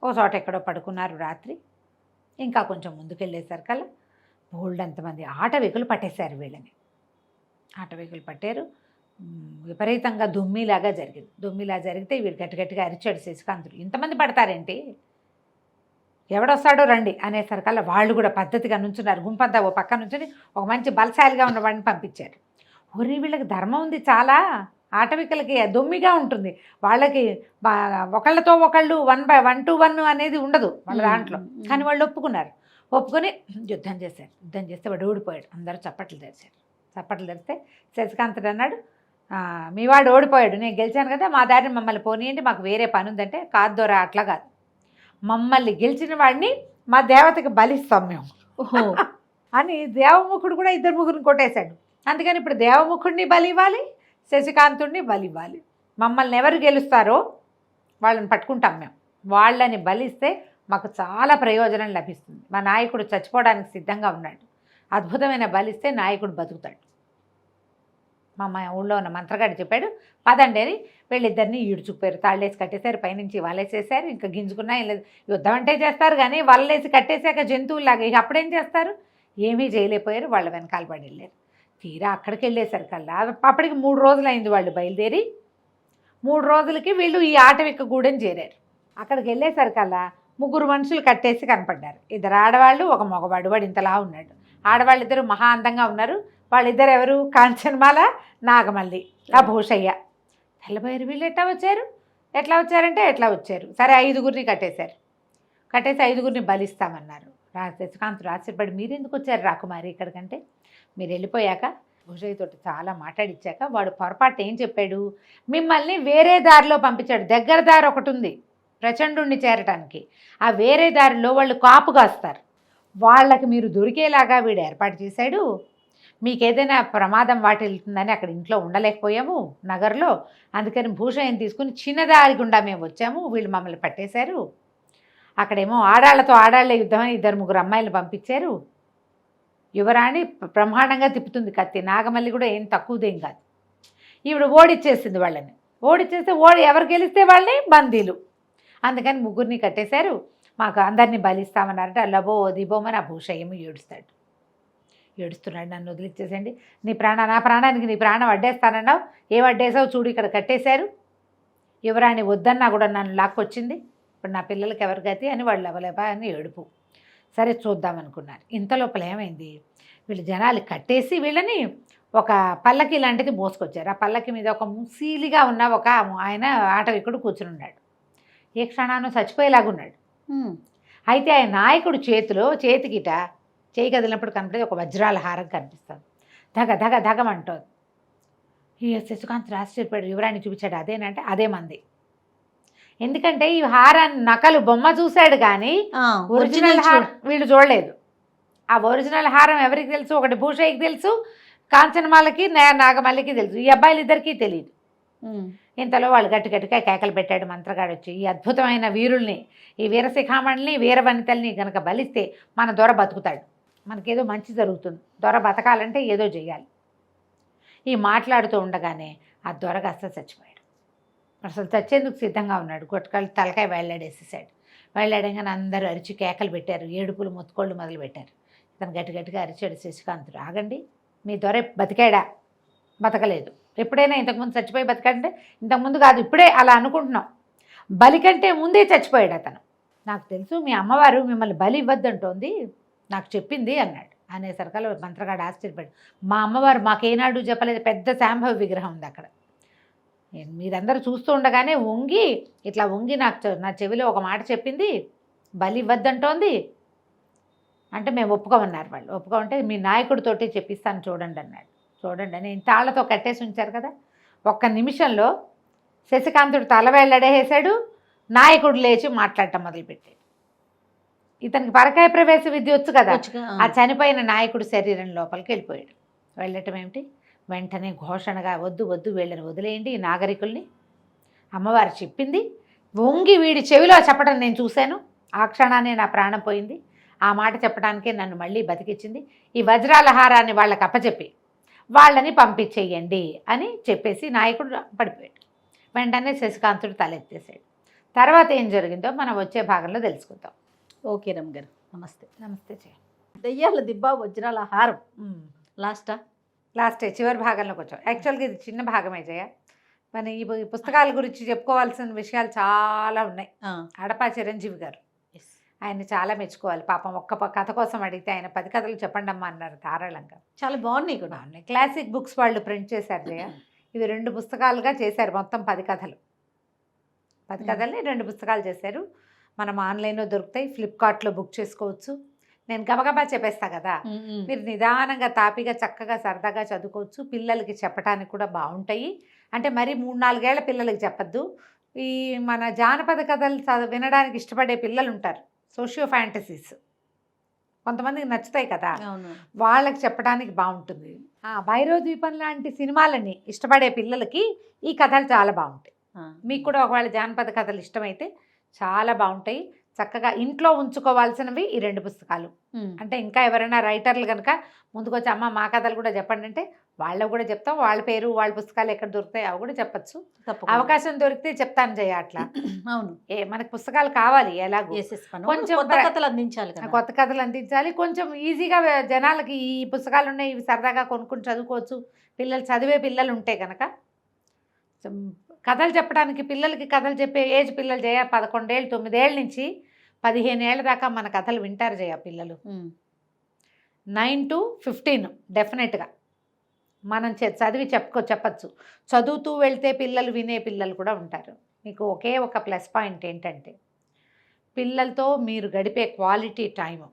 S3: ఓ చోట ఎక్కడో పడుకున్నారు రాత్రి. ఇంకా కొంచెం ముందుకెళ్ళేసరికల్లా బోల్డంతమంది ఆటవికులు పట్టేశారు వీళ్ళని. ఆటవికులు పట్టారు. విపరీతంగా దుమ్మిలాగా జరిగింది. దుమ్మిలా జరిగితే వీడు గట్టిగా అరిచాడు శశికాంతుడు, ఇంతమంది పడతారేంటి, ఎవడొస్తాడో రండి అనేసరికల్లా వాళ్ళు కూడా పద్ధతిగా నుంచున్నారు. గుంపంతా ఓ పక్క నుంచుని ఒక మంచి బలశాలిగా ఉన్న వాడిని పంపించారు. ఒరి వీళ్ళకి ధర్మం ఉంది చాలా, ఆటవికలకి దొమ్మిగా ఉంటుంది, వాళ్ళకి ఒకళ్ళతో ఒకళ్ళు 1 to 1 అనేది ఉండదు వాళ్ళ దాంట్లో. కానీ వాళ్ళు ఒప్పుకొని యుద్ధం చేస్తే వాడు ఓడిపోయాడు. అందరూ చప్పట్లు తెరిస్తే శశికాంతుడు అన్నాడు, మీ వాడు ఓడిపోయాడు, నేను గెలిచాను కదా, మా దారిని మమ్మల్ని పోనీయండి, మాకు వేరే పని ఉందంటే, కాదు దొర అట్లా కాదు, మమ్మల్ని గెలిచిన వాడిని మా దేవతకి బలిస్తాం మేము అని దేవముఖుడు కూడా 2-3 కొట్టేశాడు. అందుకని ఇప్పుడు దేవముఖుడిని బలి ఇవ్వాలి, శశికాంతుడిని బలి ఇవ్వాలి. మమ్మల్ని ఎవరు గెలుస్తారో వాళ్ళని పట్టుకుంటాం మేము, వాళ్ళని బలిస్తే మాకు చాలా ప్రయోజనం లభిస్తుంది. మా నాయకుడు చచ్చిపోవడానికి సిద్ధంగా ఉన్నాడు, అద్భుతమైన బలిస్తే నాయకుడు బతుకుతాడు. మా ఊళ్ళో ఉన్న మంత్రగాడు చెప్పాడు, పదండి అని వీళ్ళిద్దరిని ఈడ్చుకుపోయారు. తాళ్ళేసి కట్టేశారు, పైనుంచి వలేసేసారు. ఇంకా గింజుకున్నా లేదు, యుద్ధం అంటే చేస్తారు కానీ వలలేసి కట్టేశాక జంతువులాగా ఇక అప్పుడేం చేస్తారు, ఏమీ చేయలేకపోయారు. వాళ్ళ వెనకాల పడి వెళ్ళారు. తీరా అక్కడికి వెళ్ళేసరికల్లా అప్పటికి 3 రోజులైంది వాళ్ళు బయలుదేరి. 3 రోజులకి వీళ్ళు ఈ ఆటవిక గూడెం చేరారు. అక్కడికి వెళ్ళేసరికల్లా 3 మనుషులు కట్టేసి కనపడ్డారు. 2 ఆడవాళ్ళు, 1 మగవాడు. వాడు ఇంతలా ఉన్నాడు. ఆడవాళ్ళిద్దరు మహా అందంగా ఉన్నారు. వాళ్ళిద్దరు ఎవరు, కాంచనమాల, నాగమల్లి, ఆ భూషయ్య. తెల్లబోయారు. వీళ్ళు ఎట్లా వచ్చారు. సరే 5గురిని కట్టేసి 5గురిని బలిస్తామన్నారు. శశికాంతుడు ఆశ్చర్యపడి, మీరెందుకు వచ్చారు రాకుమారి ఇక్కడికంటే, మీరు వెళ్ళిపోయాక భూషయ్యతో చాలా మాట్లాడిచ్చాక వాడు పొరపాటు ఏం చెప్పాడు, మిమ్మల్ని వేరే దారిలో పంపించాడు. దగ్గర దారి ఒకటి ఉంది ప్రచండుణ్ణి చేరటానికి, ఆ వేరే దారిలో వాళ్ళు కాపు కాస్తారు, వాళ్ళకి మీరు దొరికేలాగా వీడు ఏర్పాటు చేశాడు. మీకు ఏదైనా ప్రమాదం వాటిల్తుందని అక్కడ ఇంట్లో ఉండలేకపోయాము నగర్లో, అందుకని భూషయ్యని తీసుకుని చిన్నదారి గుండా మేము వచ్చాము, వీళ్ళు మమ్మల్ని పట్టేశారు. అక్కడేమో ఆడాళ్లతో ఆడాళ్ల యుద్ధం అని 2-3 అమ్మాయిలు పంపించారు. యువరాణి బ్రహ్మాండంగా తిప్పుతుంది కత్తి, నాగమల్లి కూడా ఏం తక్కువదేం కాదు. ఈవిడ ఓడిచ్చేసింది వాళ్ళని. ఓడిచ్చేస్తే ఎవరు గెలిస్తే వాళ్ళని బందీలు. అందుకని 3 కట్టేశారు. మాకు అందరినీ బలిస్తామన్నారంటే లబో దిబోమని ఆ భూషయ్యము ఏడుస్తున్నాడు, నన్ను వదిలిచ్చేసేయండి, నా ప్రాణానికి నీ ప్రాణం అడ్డేస్తానన్నావు, ఏం అడ్డేసావు చూడు, ఇక్కడ కట్టేశారు. యువరాణి వద్దన్నా కూడా నన్ను లాక్కొచ్చింది, ఇప్పుడు నా పిల్లలకి ఎవరి గతి అని వాళ్ళు లవలేపా అని ఏడుపు. సరే చూద్దామనుకున్నారు. ఇంతలోపల ఏమైంది, వీళ్ళు జనాలు కట్టేసి వీళ్ళని ఒక పల్లకి లాంటిది మోసుకొచ్చారు. ఆ పల్లకి మీద ఒక ముసీలిగా ఉన్న ఒక ఆయన ఆటవికుడు కూర్చుని ఉన్నాడు. ఏ క్షణానో చచ్చిపోయేలాగున్నాడు. అయితే ఆయన నాయకుడు చేతికిట చేయి కదిలినప్పుడు కనపడేది ఒక వజ్రాల హారం కనిపిస్తుంది. ధగమంటుంది. ఈ శశికాంత్ ఆశ్చర్యపోయాడు. యువరాణి చూపించాడు. అదేనంటే అదే మంది. ఎందుకంటే ఈ హారాన్ని నకలు బొమ్మ చూశాడు కానీ ఒరిజినల్ హారం వీళ్ళు చూడలేదు. ఆ ఒరిజినల్ హారం ఎవరికి తెలుసు, ఒకటి భూషయ్యకి తెలుసు, కాంచనమాలకి నాగమల్లికి తెలుసు, ఈ అబ్బాయిలు ఇద్దరికీ తెలియదు. ఇంతలో వాళ్ళు గట్టిగా కేకలు పెట్టాడు మంత్రగాడు వచ్చి, ఈ అద్భుతమైన వీరుల్ని, ఈ వీరశిఖామణిని, వీరవనితల్ని గనక బలిస్తే మన దొర బతుకుతాడు, మనకేదో మంచి జరుగుతుంది, దొర బతకాలంటే ఏదో చేయాలి. ఈ మాట్లాడుతూ ఉండగానే ఆ దొర కాస్త చచ్చిపోయాడు. అసలు చచ్చేందుకు సిద్ధంగా ఉన్నాడు. కొట్టుకాళ్ళు తలకాయ వేళ్లాడేసేసాడు. వేళ్లాడంగానే అందరూ అరిచి కేకలు పెట్టారు, ఏడుపులు మొత్తుకోళ్ళు మొదలు పెట్టారు. ఇతను గట్టిగా అరిచాడు శశికాంతుడు, ఆగండి, మీ దొర బతికాడా? బతకలేదు. ఎప్పుడైనా ఇంతకుముందు చచ్చిపోయి బతికాడంటే ఇంతకుముందు కాదు, ఇప్పుడే అలా అనుకుంటున్నాం. బలి కంటే ముందే చచ్చిపోయాడు అతను. నాకు తెలుసు మీ అమ్మవారు మిమ్మల్ని బలి ఇవ్వద్దంటోంది, నాకు చెప్పింది అన్నాడు. అనేసరికల్ మంత్రగాడు ఆశ్చర్యపడి, మా అమ్మవారు మాకేనాడు చెప్పలేదు, పెద్ద శాంభవి విగ్రహం ఉంది అక్కడ, మీరందరూ చూస్తూ ఉండగానే ఇట్లా వంగి నా చెవిలో ఒక మాట చెప్పింది, బలి ఇవ్వద్దంటోంది అంటే మేము ఒప్పుకోమన్నారు. వాళ్ళు ఒప్పుకోమంటే మీ నాయకుడితోటి చెప్పిస్తాను చూడండి అన్నాడు. చూడండి అని తాళ్లతో కట్టేసి ఉంచారు కదా, ఒక్క నిమిషంలో శశికాంతుడు తల వేళ్ళడేసాడు, నాయకుడు లేచి మాట్లాడటం మొదలుపెట్టాడు. ఇతనికి పరకాయ ప్రవేశ విద్య వచ్చు కదా, ఆ చనిపోయిన నాయకుడు శరీరం లోపలికి వెళ్ళిపోయాడు. వెళ్ళటం ఏమిటి, వెంటనే ఘోషణగా వద్దు వీళ్ళని వదిలేయండి, ఈ నాగరికుల్ని, అమ్మవారు చెప్పింది వంగి వీడి చెవిలో చెప్పడం నేను చూశాను, ఆ క్షణాన్ని నా ప్రాణం పోయింది, ఆ మాట చెప్పడానికే నన్ను మళ్ళీ బతికించింది, ఈ వజ్రాల హారాన్ని వాళ్ళకి అప్పచెప్పి వాళ్ళని పంపించేయండి అని చెప్పేసి నాయకుడు పడిపోయాడు. వెంటనే శశికాంతుడు తలెత్తేసాడు. తర్వాత ఏం జరిగిందో మనం వచ్చే భాగంలో తెలుసుకుందాం.
S2: ఓకే రమ్ గారు, నమస్తే.
S3: నమస్తే జయ.
S2: దయ్యాల దిబ్బ వజ్రాల హారం
S3: లాస్టే చివరి భాగంలోకి వచ్చాం. యాక్చువల్గా ఇది చిన్న భాగమే జయ. మన ఈ పుస్తకాల గురించి చెప్పుకోవాల్సిన విషయాలు చాలా ఉన్నాయి. అడపా చిరంజీవి గారు, ఆయన్ని చాలా మెచ్చుకోవాలి. పాపం ఒక్క కథ కోసం అడిగితే ఆయన 10 కథలు చెప్పండి అమ్మా అన్నారు ధారాళంగా.
S2: చాలా బాగున్నాయి కూడా.
S3: బాగున్నాయి. క్లాసిక్ బుక్స్ వాళ్ళు ప్రింట్ చేశారు జయ. ఇవి 2 పుస్తకాలుగా చేశారు, మొత్తం 10 కథలు. 10 కథల్ని 2 పుస్తకాలు చేశారు. మనం ఆన్లైన్లో దొరుకుతాయి, ఫ్లిప్కార్ట్లో బుక్ చేసుకోవచ్చు. నేను గబగబా చెప్పేస్తా కదా, మీరు నిదానంగా తాపిగా చక్కగా సరదాగా చదువుకోవచ్చు. పిల్లలకి చెప్పడానికి కూడా బాగుంటాయి. అంటే మరి 3-4 ఏళ్ల పిల్లలకి చెప్పద్దు. ఈ మన జానపద కథలు వినడానికి ఇష్టపడే పిల్లలు ఉంటారు, సోషియో ఫ్యాంటసీస్ కొంతమందికి నచ్చుతాయి కదా, వాళ్ళకి చెప్పడానికి బాగుంటుంది. భైరవద్వీపం లాంటి సినిమాలని ఇష్టపడే పిల్లలకి ఈ కథలు చాలా బాగుంటాయి. మీకు కూడా ఒకవేళ జానపద కథలు ఇష్టమైతే చాలా బాగుంటాయి. చక్కగా ఇంట్లో ఉంచుకోవాల్సినవి ఈ 2 పుస్తకాలు. అంటే ఇంకా ఎవరైనా రైటర్లు కనుక ముందుకొచ్చి అమ్మ మా కథలు కూడా చెప్పండి అంటే వాళ్ళకు కూడా చెప్తాం. వాళ్ళ పేరు వాళ్ళ పుస్తకాలు ఎక్కడ దొరుకుతాయి అవి కూడా చెప్పచ్చు. అవకాశం దొరికితే చెప్తాను జయ. అట్లా
S2: అవును,
S3: మనకి పుస్తకాలు కావాలి, ఎలాగో కొంచెం
S2: కొత్త కథలు అందించాలి,
S3: కొత్త కథలు అందించాలి. కొంచెం ఈజీగా జనాలకి ఈ పుస్తకాలు ఉన్నాయి, ఇవి సరదాగా కొనుక్కొని చదువుకోవచ్చు. పిల్లలు చదివే పిల్లలు ఉంటే కనుక కథలు చెప్పడానికి, పిల్లలకి కథలు చెప్పే ఏజ్ పిల్లలు జయ 11 ఏళ్ళు 9 ఏళ్ళ నుంచి 15 ఏళ్ళ దాకా మన కథలు వింటారు జయ పిల్లలు. 9 to 15 డెఫినెట్గా మనం చదివి చెప్పచ్చు. చదువుతూ వెళ్తే పిల్లలు వినే పిల్లలు కూడా ఉంటారు. మీకు ఒకే ఒక ప్లస్ పాయింట్ ఏంటంటే పిల్లలతో మీరు గడిపే క్వాలిటీ టైము.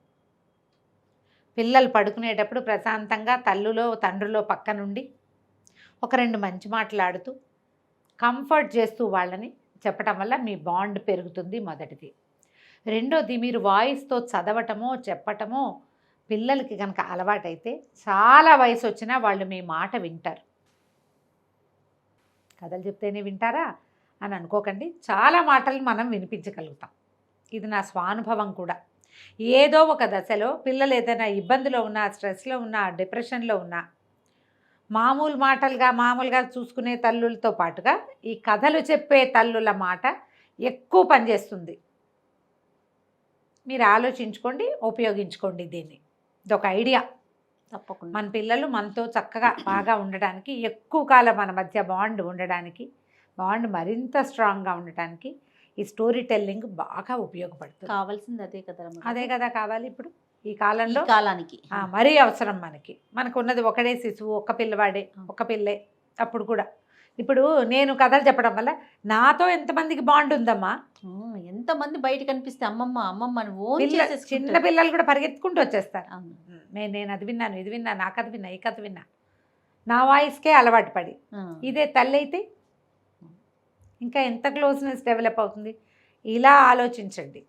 S3: పిల్లలు పడుకునేటప్పుడు ప్రశాంతంగా తల్లులో తండ్రిలో పక్క నుండి ఒక 2 మంచి మాట్లాడుతూ కంఫర్ట్ చేస్తూ వాళ్ళని చెప్పటం వల్ల మీ బాండ్ పెరుగుతుంది. మొదటిది. రెండోది, మీరు వాయిస్తో చదవటమో చెప్పటమో పిల్లలకి కనుక అలవాటైతే చాలా వయసు వచ్చినా వాళ్ళు మీ మాట వింటారు. కథలు చెప్తేనే వింటారా అని అనుకోకండి, చాలా మాటలు మనం వినిపించగలుగుతాం. ఇది నా స్వానుభవం కూడా. ఏదో ఒక దశలో పిల్లలు ఏదైనా ఇబ్బందిలో ఉన్నా, స్ట్రెస్లో ఉన్నా, డిప్రెషన్లో ఉన్నా, మామూలుగా చూసుకునే తల్లులతో పాటుగా ఈ కథలు చెప్పే తల్లుల మాట ఎక్కువ పనిచేస్తుంది. మీరు ఆలోచించుకోండి, ఉపయోగించుకోండి దీన్ని. ఇదొక ఐడియా.
S2: తప్పకుండా.
S3: మన పిల్లలు మనతో చక్కగా బాగా ఉండడానికి, ఎక్కువ కాలం మన మధ్య బాండ్ ఉండడానికి, బాండ్ మరింత స్ట్రాంగ్గా ఉండటానికి ఈ స్టోరీ టెల్లింగ్ బాగా ఉపయోగపడుతుంది.
S2: కావాల్సింది అదే కదా రమ్య గారు.
S3: అదే కదా కావాలి ఇప్పుడు ఈ కాలంలో.
S2: ఈ కాలానికి
S3: మరీ అవసరం మనకు ఉన్నది ఒకడే శిశువు, ఒక్క పిల్లవాడే, ఒక్క పిల్లే. అప్పుడు కూడా ఇప్పుడు నేను కథలు చెప్పడం వల్ల నాతో ఎంతమందికి బాండ్ ఉందమ్మా.
S2: ఎంతమంది బయట కనిపిస్తే అమ్మమ్మ అమ్మమ్మ అని ఓన్
S3: చిన్న
S2: చేసేసుకుంటారు.
S3: పిల్లలు కూడా పరిగెత్తుకుంటూ వచ్చేస్తారు.
S2: అవును.
S3: నేను అది విన్నాను, ఇది విన్నాను, ఆ కథ విన్నా, ఈ కథ విన్నా. నా వాయిస్కే అలవాటు పడి. ఇదే తల్లి అయితే ఇంకా ఎంత క్లోజ్నెస్ డెవలప్ అవుతుంది. ఇలా ఆలోచించండి,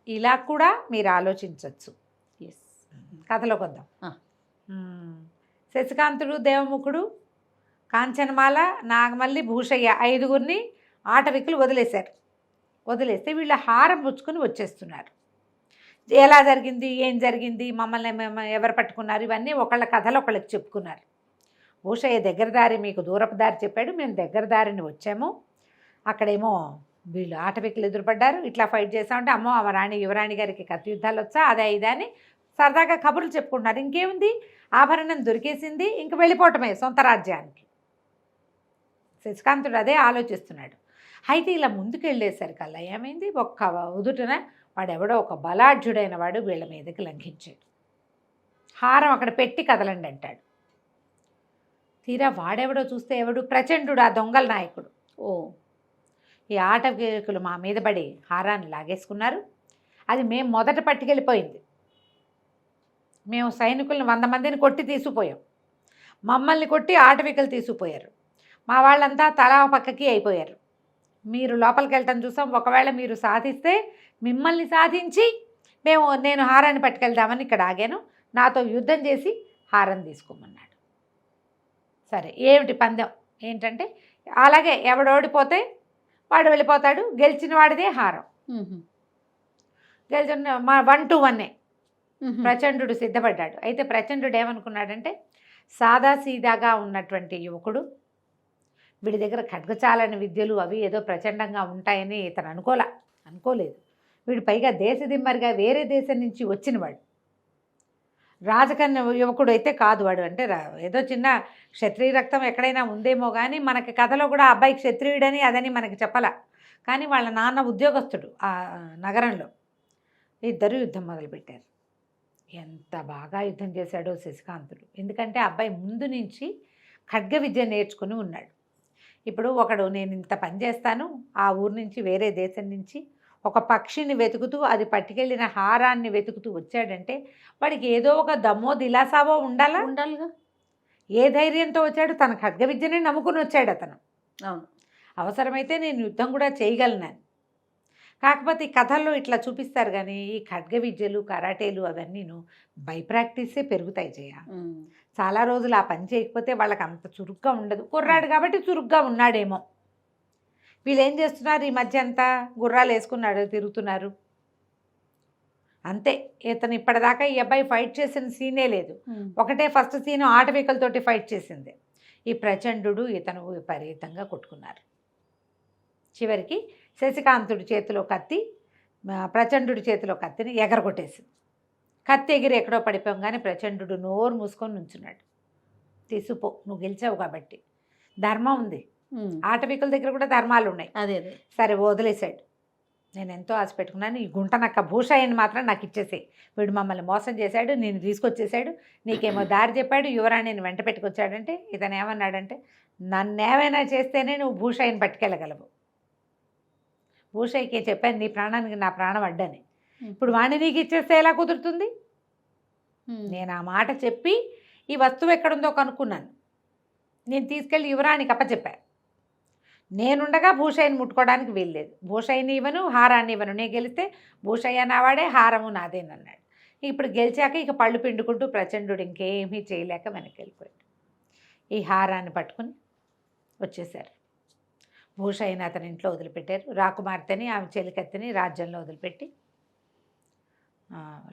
S3: ఇలా కూడా మీరు ఆలోచించవచ్చు.
S2: ఎస్.
S3: కథలోకి వద్దాం.
S2: ఆ.
S3: శశికాంతుడు, దేవముఖుడు, కాంచనమాల, నాగమల్లి, భూషయ్య 5గురిని ఆటవికులు వదిలేస్తే వీళ్ళ హారం పుచ్చుకొని వచ్చేస్తున్నారు. ఎలా జరిగింది, ఏం జరిగింది, మమ్మల్ని ఎవరు పట్టుకున్నారు, ఇవన్నీ ఒకళ్ళ కథలు ఒకళ్ళకి చెప్పుకున్నారు. భూషయ్య దగ్గర దారి మీకు దూరపు దారి చెప్పాడు, మేము దగ్గర దారిని వచ్చాము. అక్కడేమో వీళ్ళు ఆటవికులు ఎదురుపడ్డారు, ఇట్లా ఫైట్ చేస్తామంటే అమ్మో యువరాణి గారికి కత్తి యుద్ధాలు వచ్చా, అదే ఇదని సరదాగా కబుర్లు చెప్పుకుంటున్నారు. ఇంకేముంది, ఆభరణం దొరికేసింది, ఇంక వెళ్ళిపోవటమే సొంత రాజ్యానికి. శశికాంతుడు అదే ఆలోచిస్తున్నాడు. అయితే ఇలా ముందుకు వెళ్ళేసరికల్లా ఏమైంది, ఒక్క ఉదుటన వాడెవడో ఒక బలాఢ్యుడైన వాడు వీళ్ళ మీదకి లంఘించాడు. హారం అక్కడ పెట్టి కదలండి అంటాడు. తీరా వాడెవడో చూస్తే ఎవడు, ప్రచండు, ఆ దొంగల నాయకుడు.
S2: ఓ,
S3: ఈ ఆటవికులు మా మీద పడి హారాన్ని లాగేసుకున్నారు. అది మేము మొదట పట్టుకెళ్ళిపోయింది. మేము సైనికులను 100 మందిని కొట్టి తీసుకుపోయాం. మమ్మల్ని కొట్టి ఆటవికులు తీసుకుపోయారు. మా వాళ్ళంతా తలా పక్కకి అయిపోయారు. మీరు లోపలికి వెళ్ళటం చూసాం. ఒకవేళ మీరు సాధిస్తే మిమ్మల్ని సాధించి నేను హారాన్ని పట్టుకెళ్దామని ఇక్కడ ఆగాను. నాతో యుద్ధం చేసి హారం తీసుకోమన్నాడు. సరే, ఏమిటి పందెం ఏంటంటే, అలాగే ఎవడు ఓడిపోతే వాడు వెళ్ళిపోతాడు, గెలిచిన వాడిదే హారం. గెలిచిన 1 to 1 ప్రచండు సిద్ధపడ్డాడు. అయితే ప్రచండు ఏమనుకున్నాడంటే, సాదాసీదాగా ఉన్నటువంటి యువకుడు, వీడి దగ్గర ఖడ్గచాలని విద్యలు అవి ఏదో ప్రచండంగా ఉంటాయని ఇతను అనుకోలేదు. వీడు పైగా దేశదిమ్మరిగా వేరే దేశం నుంచి వచ్చినవాడు, రాజకన్య యువకుడు అయితే కాదు వాడు. అంటే ఏదో చిన్న క్షత్రియ రక్తం ఎక్కడైనా ఉందేమో కానీ మనకి కథలో కూడా అబ్బాయి క్షత్రియుడని అదని మనకి చెప్పాల. కానీ వాళ్ళ నాన్న ఉద్యోగస్తుడు ఆ నగరంలో. ఇద్దరు యుద్ధం మొదలుపెట్టారు. ఎంత బాగా యుద్ధం చేశాడో శశికాంతుడు. ఎందుకంటే అబ్బాయి ముందు నుంచి ఖడ్గ విద్య నేర్చుకుని ఉన్నాడు. ఇప్పుడు ఒకడు నేను ఇంత పని చేస్తాను, ఆ ఊరు నుంచి వేరే దేశం నుంచి ఒక పక్షిని వెతుకుతూ అది హారాన్ని వెతుకుతూ వచ్చాడంటే వాడికి ఏదో ఒక దమ్మో దిలాసావో ఉండాలిగా. ఏ ధైర్యంతో వచ్చాడు, తన ఖడ్గ విద్యనే నమ్ముకుని వచ్చాడు అతను.
S2: అవును,
S3: అవసరమైతే నేను యుద్ధం కూడా చేయగలను. కాకపోతే ఈ కథల్లో ఇట్లా చూపిస్తారు కానీ ఈ ఖడ్గ విద్యలు, కరాటేలు అవన్నీను బై ప్రాక్టీసే పెరుగుతాయి చేయ. చాలా రోజులు ఆ పని చేయకపోతే వాళ్ళకి అంత చురుగ్గా ఉండదు. కుర్రాడు కాబట్టి చురుగ్గా ఉన్నాడేమో. వీళ్ళు ఏం చేస్తున్నారు, ఈ మధ్య అంతా గుర్రాలు వేసుకున్నాడు తిరుగుతున్నారు అంతే. ఇతను ఇప్పటిదాకా ఈ అబ్బాయి ఫైట్ చేసిన సీనే లేదు. ఒకటే ఫస్ట్ సీను ఆటవికలతోటి ఫైట్ చేసింది. ఈ ప్రచండు ఇతను విపరీతంగా కొట్టుకున్నారు. చివరికి శశికాంతుడి చేతిలో కత్తి ప్రచండు చేతిలో కత్తిని ఎగరగొట్టేసింది. కత్తి ఎగిరి ఎక్కడో పడిపోగానే ప్రచండు నోరు మూసుకొని నుంచున్నాడు. తీసుపో, నువ్వు గెలిచావు కాబట్టి. ధర్మం ఉంది, ఆటవికుల దగ్గర కూడా ధర్మాలు ఉన్నాయి.
S2: అదే
S3: సరే వదిలేశాడు. నేను ఎంతో ఆశ పెట్టుకున్నాను, ఈ గుంటనక్క భూషయ్యని మాత్రం నాకు ఇచ్చేసేయి. వీడు మమ్మల్ని మోసం చేశాడు, నేను తీసుకొచ్చేసాడు, నీకేమో దారి చెప్పాడు, యువరాణిని వెంట పెట్టుకొచ్చాడంటే ఇతను ఏమన్నాడంటే, నన్నేమైనా చేస్తేనే నువ్వు భూషయ్యని పట్టుకెళ్ళగలవు. భూషయ్యకే చెప్పాను నీ ప్రాణానికి నా ప్రాణం అడ్డని. ఇప్పుడు వాణ్ణి నీకు ఇచ్చేస్తే ఎలా కుదురుతుంది? నేను ఆ మాట చెప్పి ఈ వస్తువు ఎక్కడుందో కనుక్కున్నాను. నేను తీసుకెళ్ళి యువరాణికి అప్పచెప్పాను. నేనుండగా భూషయ్యని ముట్టుకోవడానికి వీల్లేదు. భూషయ్యని ఇవ్వను, హారాన్ని ఇవ్వను. నేను గెలిస్తే భూషయ్య నావాడే, హారము నాదేనన్నాడు. ఇప్పుడు గెలిచాక ఇక పళ్ళు పిండుకుంటూ ప్రచండుడు ఇంకేమీ చేయలేక వెనక్కి వెళ్ళిపోయాడు. ఈ హారాన్ని పట్టుకుని వచ్చేసారు. భూషయ్యని అతని ఇంట్లో వదిలిపెట్టారు. రాకుమార్తెని ఆమె చెలికత్తెని రాజ్యంలో వదిలిపెట్టి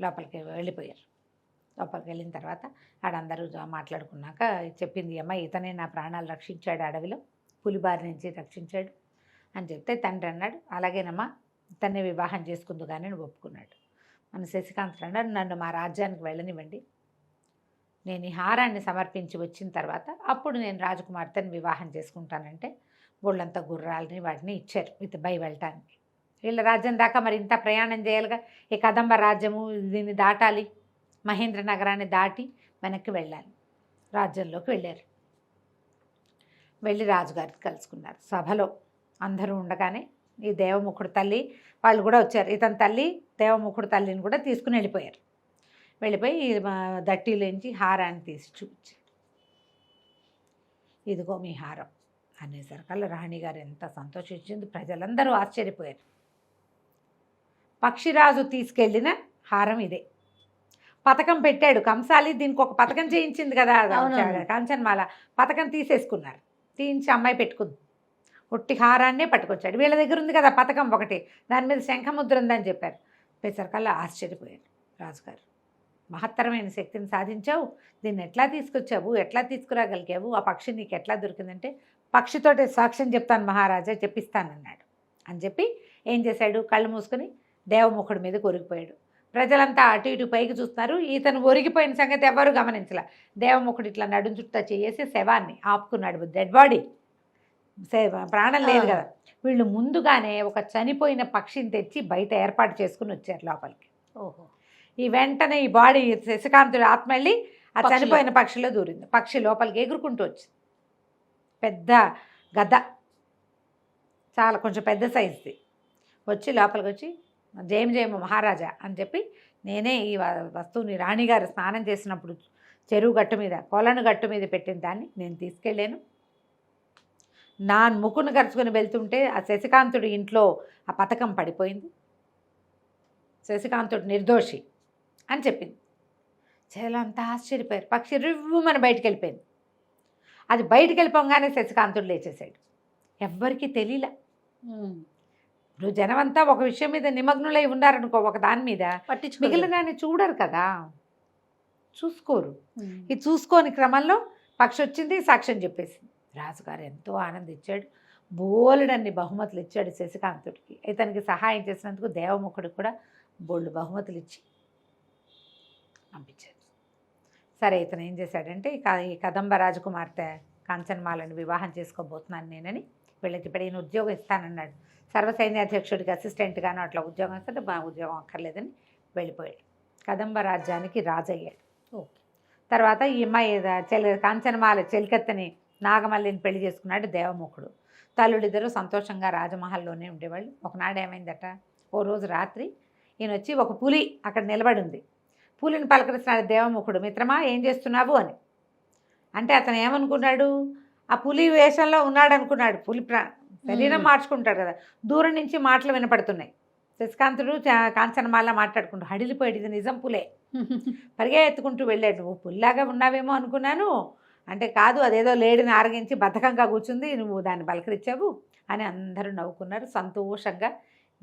S3: లోపలికి వెళ్ళిపోయారు. లోపలికి వెళ్ళిన తర్వాత ఆడందరూ మాట్లాడుకున్నాక చెప్పింది, అమ్మ ఇతనే నా ప్రాణాలు రక్షించాడు, అడవిలో పులిబారి నుంచి రక్షించాడు అని చెప్తే తండ్రి అన్నాడు, అలాగేనమ్మా ఇతన్నే వివాహం చేసుకుందు కానీ ఒప్పుకున్నాడు. మన శశికాంత్ అన్నాడు, నన్ను మా రాజ్యానికి వెళ్ళనివ్వండి, నేను ఈ హారాన్ని సమర్పించి వచ్చిన తర్వాత అప్పుడు నేను రాజకుమార్తెని వివాహం చేసుకుంటానంటే బోళ్ళంతా గుర్రాలని వాటిని ఇచ్చారు విత్ బై వెళ్ళటానికి. వీళ్ళ రాజ్యం దాకా మరి ఇంత ప్రయాణం చేయాలిగా, ఈ కదంబ రాజ్యము దీన్ని దాటాలి, మహేంద్ర నగరాన్ని దాటి వెనక్కి వెళ్ళాలి. రాజ్యంలోకి వెళ్ళారు. వెళ్ళి రాజుగారికి కలుసుకున్నారు. సభలో అందరూ ఉండగానే ఈ దేవముఖుడు తల్లి వాళ్ళు కూడా వచ్చారు. ఇతని తల్లి దేవముఖుడు తల్లిని కూడా తీసుకుని వెళ్ళిపోయారు. వెళ్ళిపోయి దట్టిలోంచి హారాన్ని తీసి చూపించారు. ఇదిగో మీ హారం అనేసరికల్లా రాణిగారు ఎంత సంతోషించింది, ప్రజలందరూ ఆశ్చర్యపోయారు. పక్షిరాజు తీసుకెళ్ళిన హారం ఇదే. పథకం పెట్టాడు కంసాలి, దీనికి ఒక పథకం చేయించింది కదా కాంచన్మాల, పథకం తీసేసుకున్నారు. తీయించి అమ్మాయి పెట్టుకుంది. ఒట్టి హారాన్నే పట్టుకొచ్చాడు. వీళ్ళ దగ్గర ఉంది కదా పథకం ఒకటి, దాని మీద శంఖముద్ర ఉందని చెప్పారు. పేసరికల్లా ఆశ్చర్యపోయారు రాజుగారు. మహత్తరమైన శక్తిని సాధించావు, దీన్ని ఎట్లా తీసుకొచ్చావు, ఎట్లా తీసుకురాగలిగావు, ఆ పక్షి నీకు ఎట్లా దొరికిందంటే, పక్షితోటే సాక్ష్యం చెప్తాను మహారాజా, చెప్పిస్తానన్నాడు. అని చెప్పి ఏం చేశాడు, కళ్ళు మూసుకొని దేవముఖుడి మీద ఒరిగిపోయాడు. ప్రజలంతా అటు ఇటు పైకి చూస్తున్నారు. ఇతను ఒరిగిపోయిన సంగతి ఎవరు గమనించలే. దేవముఖుడు ఇట్లా నడుం చుట్టూ చేసి శవాన్ని ఆపుకున్నాడు. డెడ్ బాడీ, ప్రాణం లేదు కదా. వీళ్ళు ముందుగానే ఒక చనిపోయిన పక్షిని తెచ్చి బయట ఏర్పాటు చేసుకుని వచ్చారు లోపలికి.
S1: ఓహో.
S3: ఈ వెంటనే ఈ బాడీ శశికాంతుడి ఆత్మ వెళ్ళి ఆ చనిపోయిన పక్షిలో దూరింది. పక్షి లోపలికి ఎగురుకుంటూ వచ్చింది. పెద్ద గద్ద, చాలా కొంచెం పెద్ద సైజుది. వచ్చి లోపలికి వచ్చి జయము మహారాజా అని చెప్పి, నేనే ఈ వస్తువుని రాణిగారు స్నానం చేసినప్పుడు చెరువు గట్టు మీద కొలను గట్టు మీద పెట్టిన దాన్ని నేను తీసుకెళ్ళాను. నా ముక్కును గరుచుకొని వెళ్తుంటే ఆ శశికాంతుడి ఇంట్లో ఆ పథకం పడిపోయింది, శశికాంతుడు నిర్దోషి అని చెప్పింది. చాలా అంతా ఆశ్చర్యపోయారు. పక్షి రివ్వుమని బయటికి వెళ్ళిపోయింది. అది బయటికి వెళ్ళిపోగానే శశికాంతుడు లేచేశాడు. ఎవ్వరికీ తెలియలే. ఇప్పుడు జనమంతా ఒక విషయం మీద నిమగ్నులై ఉన్నారనుకో, ఒక దాని మీద, మిగిలిన దాన్ని చూడరు కదా, చూసుకోరు. ఇది చూసుకోని క్రమంలో పక్షి వచ్చింది, సాక్ష్యం చెప్పేసింది. రాజుగారు ఎంతో ఆనందించాడు. బోలెడన్ని బహుమతులు ఇచ్చాడు శశికాంతుడికి. ఇతనికి సహాయం చేసినందుకు దేవముఖుడికి కూడా బోళ్ళు బహుమతులు ఇచ్చి పంపించాడు. సరే, ఇతను ఏం చేశాడంటే, ఈ కదంబ రాజకుమార్తె కాంచన్మాలను వివాహం చేసుకోబోతున్నాను నేనని వీళ్ళకి ఇప్పుడు ఈయన ఉద్యోగం ఇస్తానన్నాడు. సర్వసైన్యాధ్యక్షుడికి అసిస్టెంట్గాను అట్లా ఉద్యోగం ఇస్తే ఉద్యోగం అక్కర్లేదని వెళ్ళిపోయాడు. కదంబ రాజ్యానికి రాజు అయ్యాడు. తర్వాత ఈ అమ్మాయి కాంచనమాల చెలికత్తెని నాగమల్లిని పెళ్లి చేసుకున్నాడు దేవముఖుడు. తల్లుడిద్దరూ సంతోషంగా రాజమహల్లోనే ఉండేవాళ్ళు. ఒకనాడు ఏమైందట, ఓ రోజు రాత్రి ఈయన వచ్చి ఒక పులి అక్కడ నిలబడి ఉంది. పులిని పలకరిస్తున్నాడు దేవముఖుడు, మిత్రమా ఏం చేస్తున్నావు అని. అంటే అతను ఏమనుకున్నాడు, ఆ పులి వేషంలో ఉన్నాడు అనుకున్నాడు. పులి శరీరం మార్చుకుంటాడు కదా. దూరం నుంచి మాటలు వినపడుతున్నాయి. శశికాంతుడు కాంచనమాల మాట్లాడుకుంటూ హడిలిపోయాడు, ఇది నిజం పులే. పరిగెత్తుకుంటూ వెళ్ళాడు. నువ్వు పుల్లాగా ఉన్నావేమో అనుకున్నాను అంటే, కాదు అదేదో లేడిని ఆరగించి బద్ధకంగా కూర్చుంది, నువ్వు దాన్ని పలకరించావు అని అందరూ నవ్వుకున్నారు. సంతోషంగా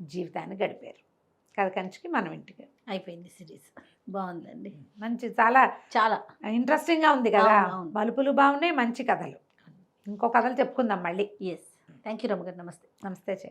S3: జీవితాన్ని గడిపారు. కథ కంచికి మనం ఇంటికి
S1: అయిపోయింది సిరీస్. బాగుందండి,
S3: మంచి చాలా
S1: చాలా
S3: ఇంట్రెస్టింగ్గా ఉంది కదా.
S1: అవును.
S3: మలుపులు బాగున్నాయి, మంచి కథలు. ఇంకో కథలు చెప్పుకుందాం మళ్ళీ.
S1: ఎస్. థ్యాంక్ యూ రమ్మగారు. నమస్తే.
S3: నమస్తే చే.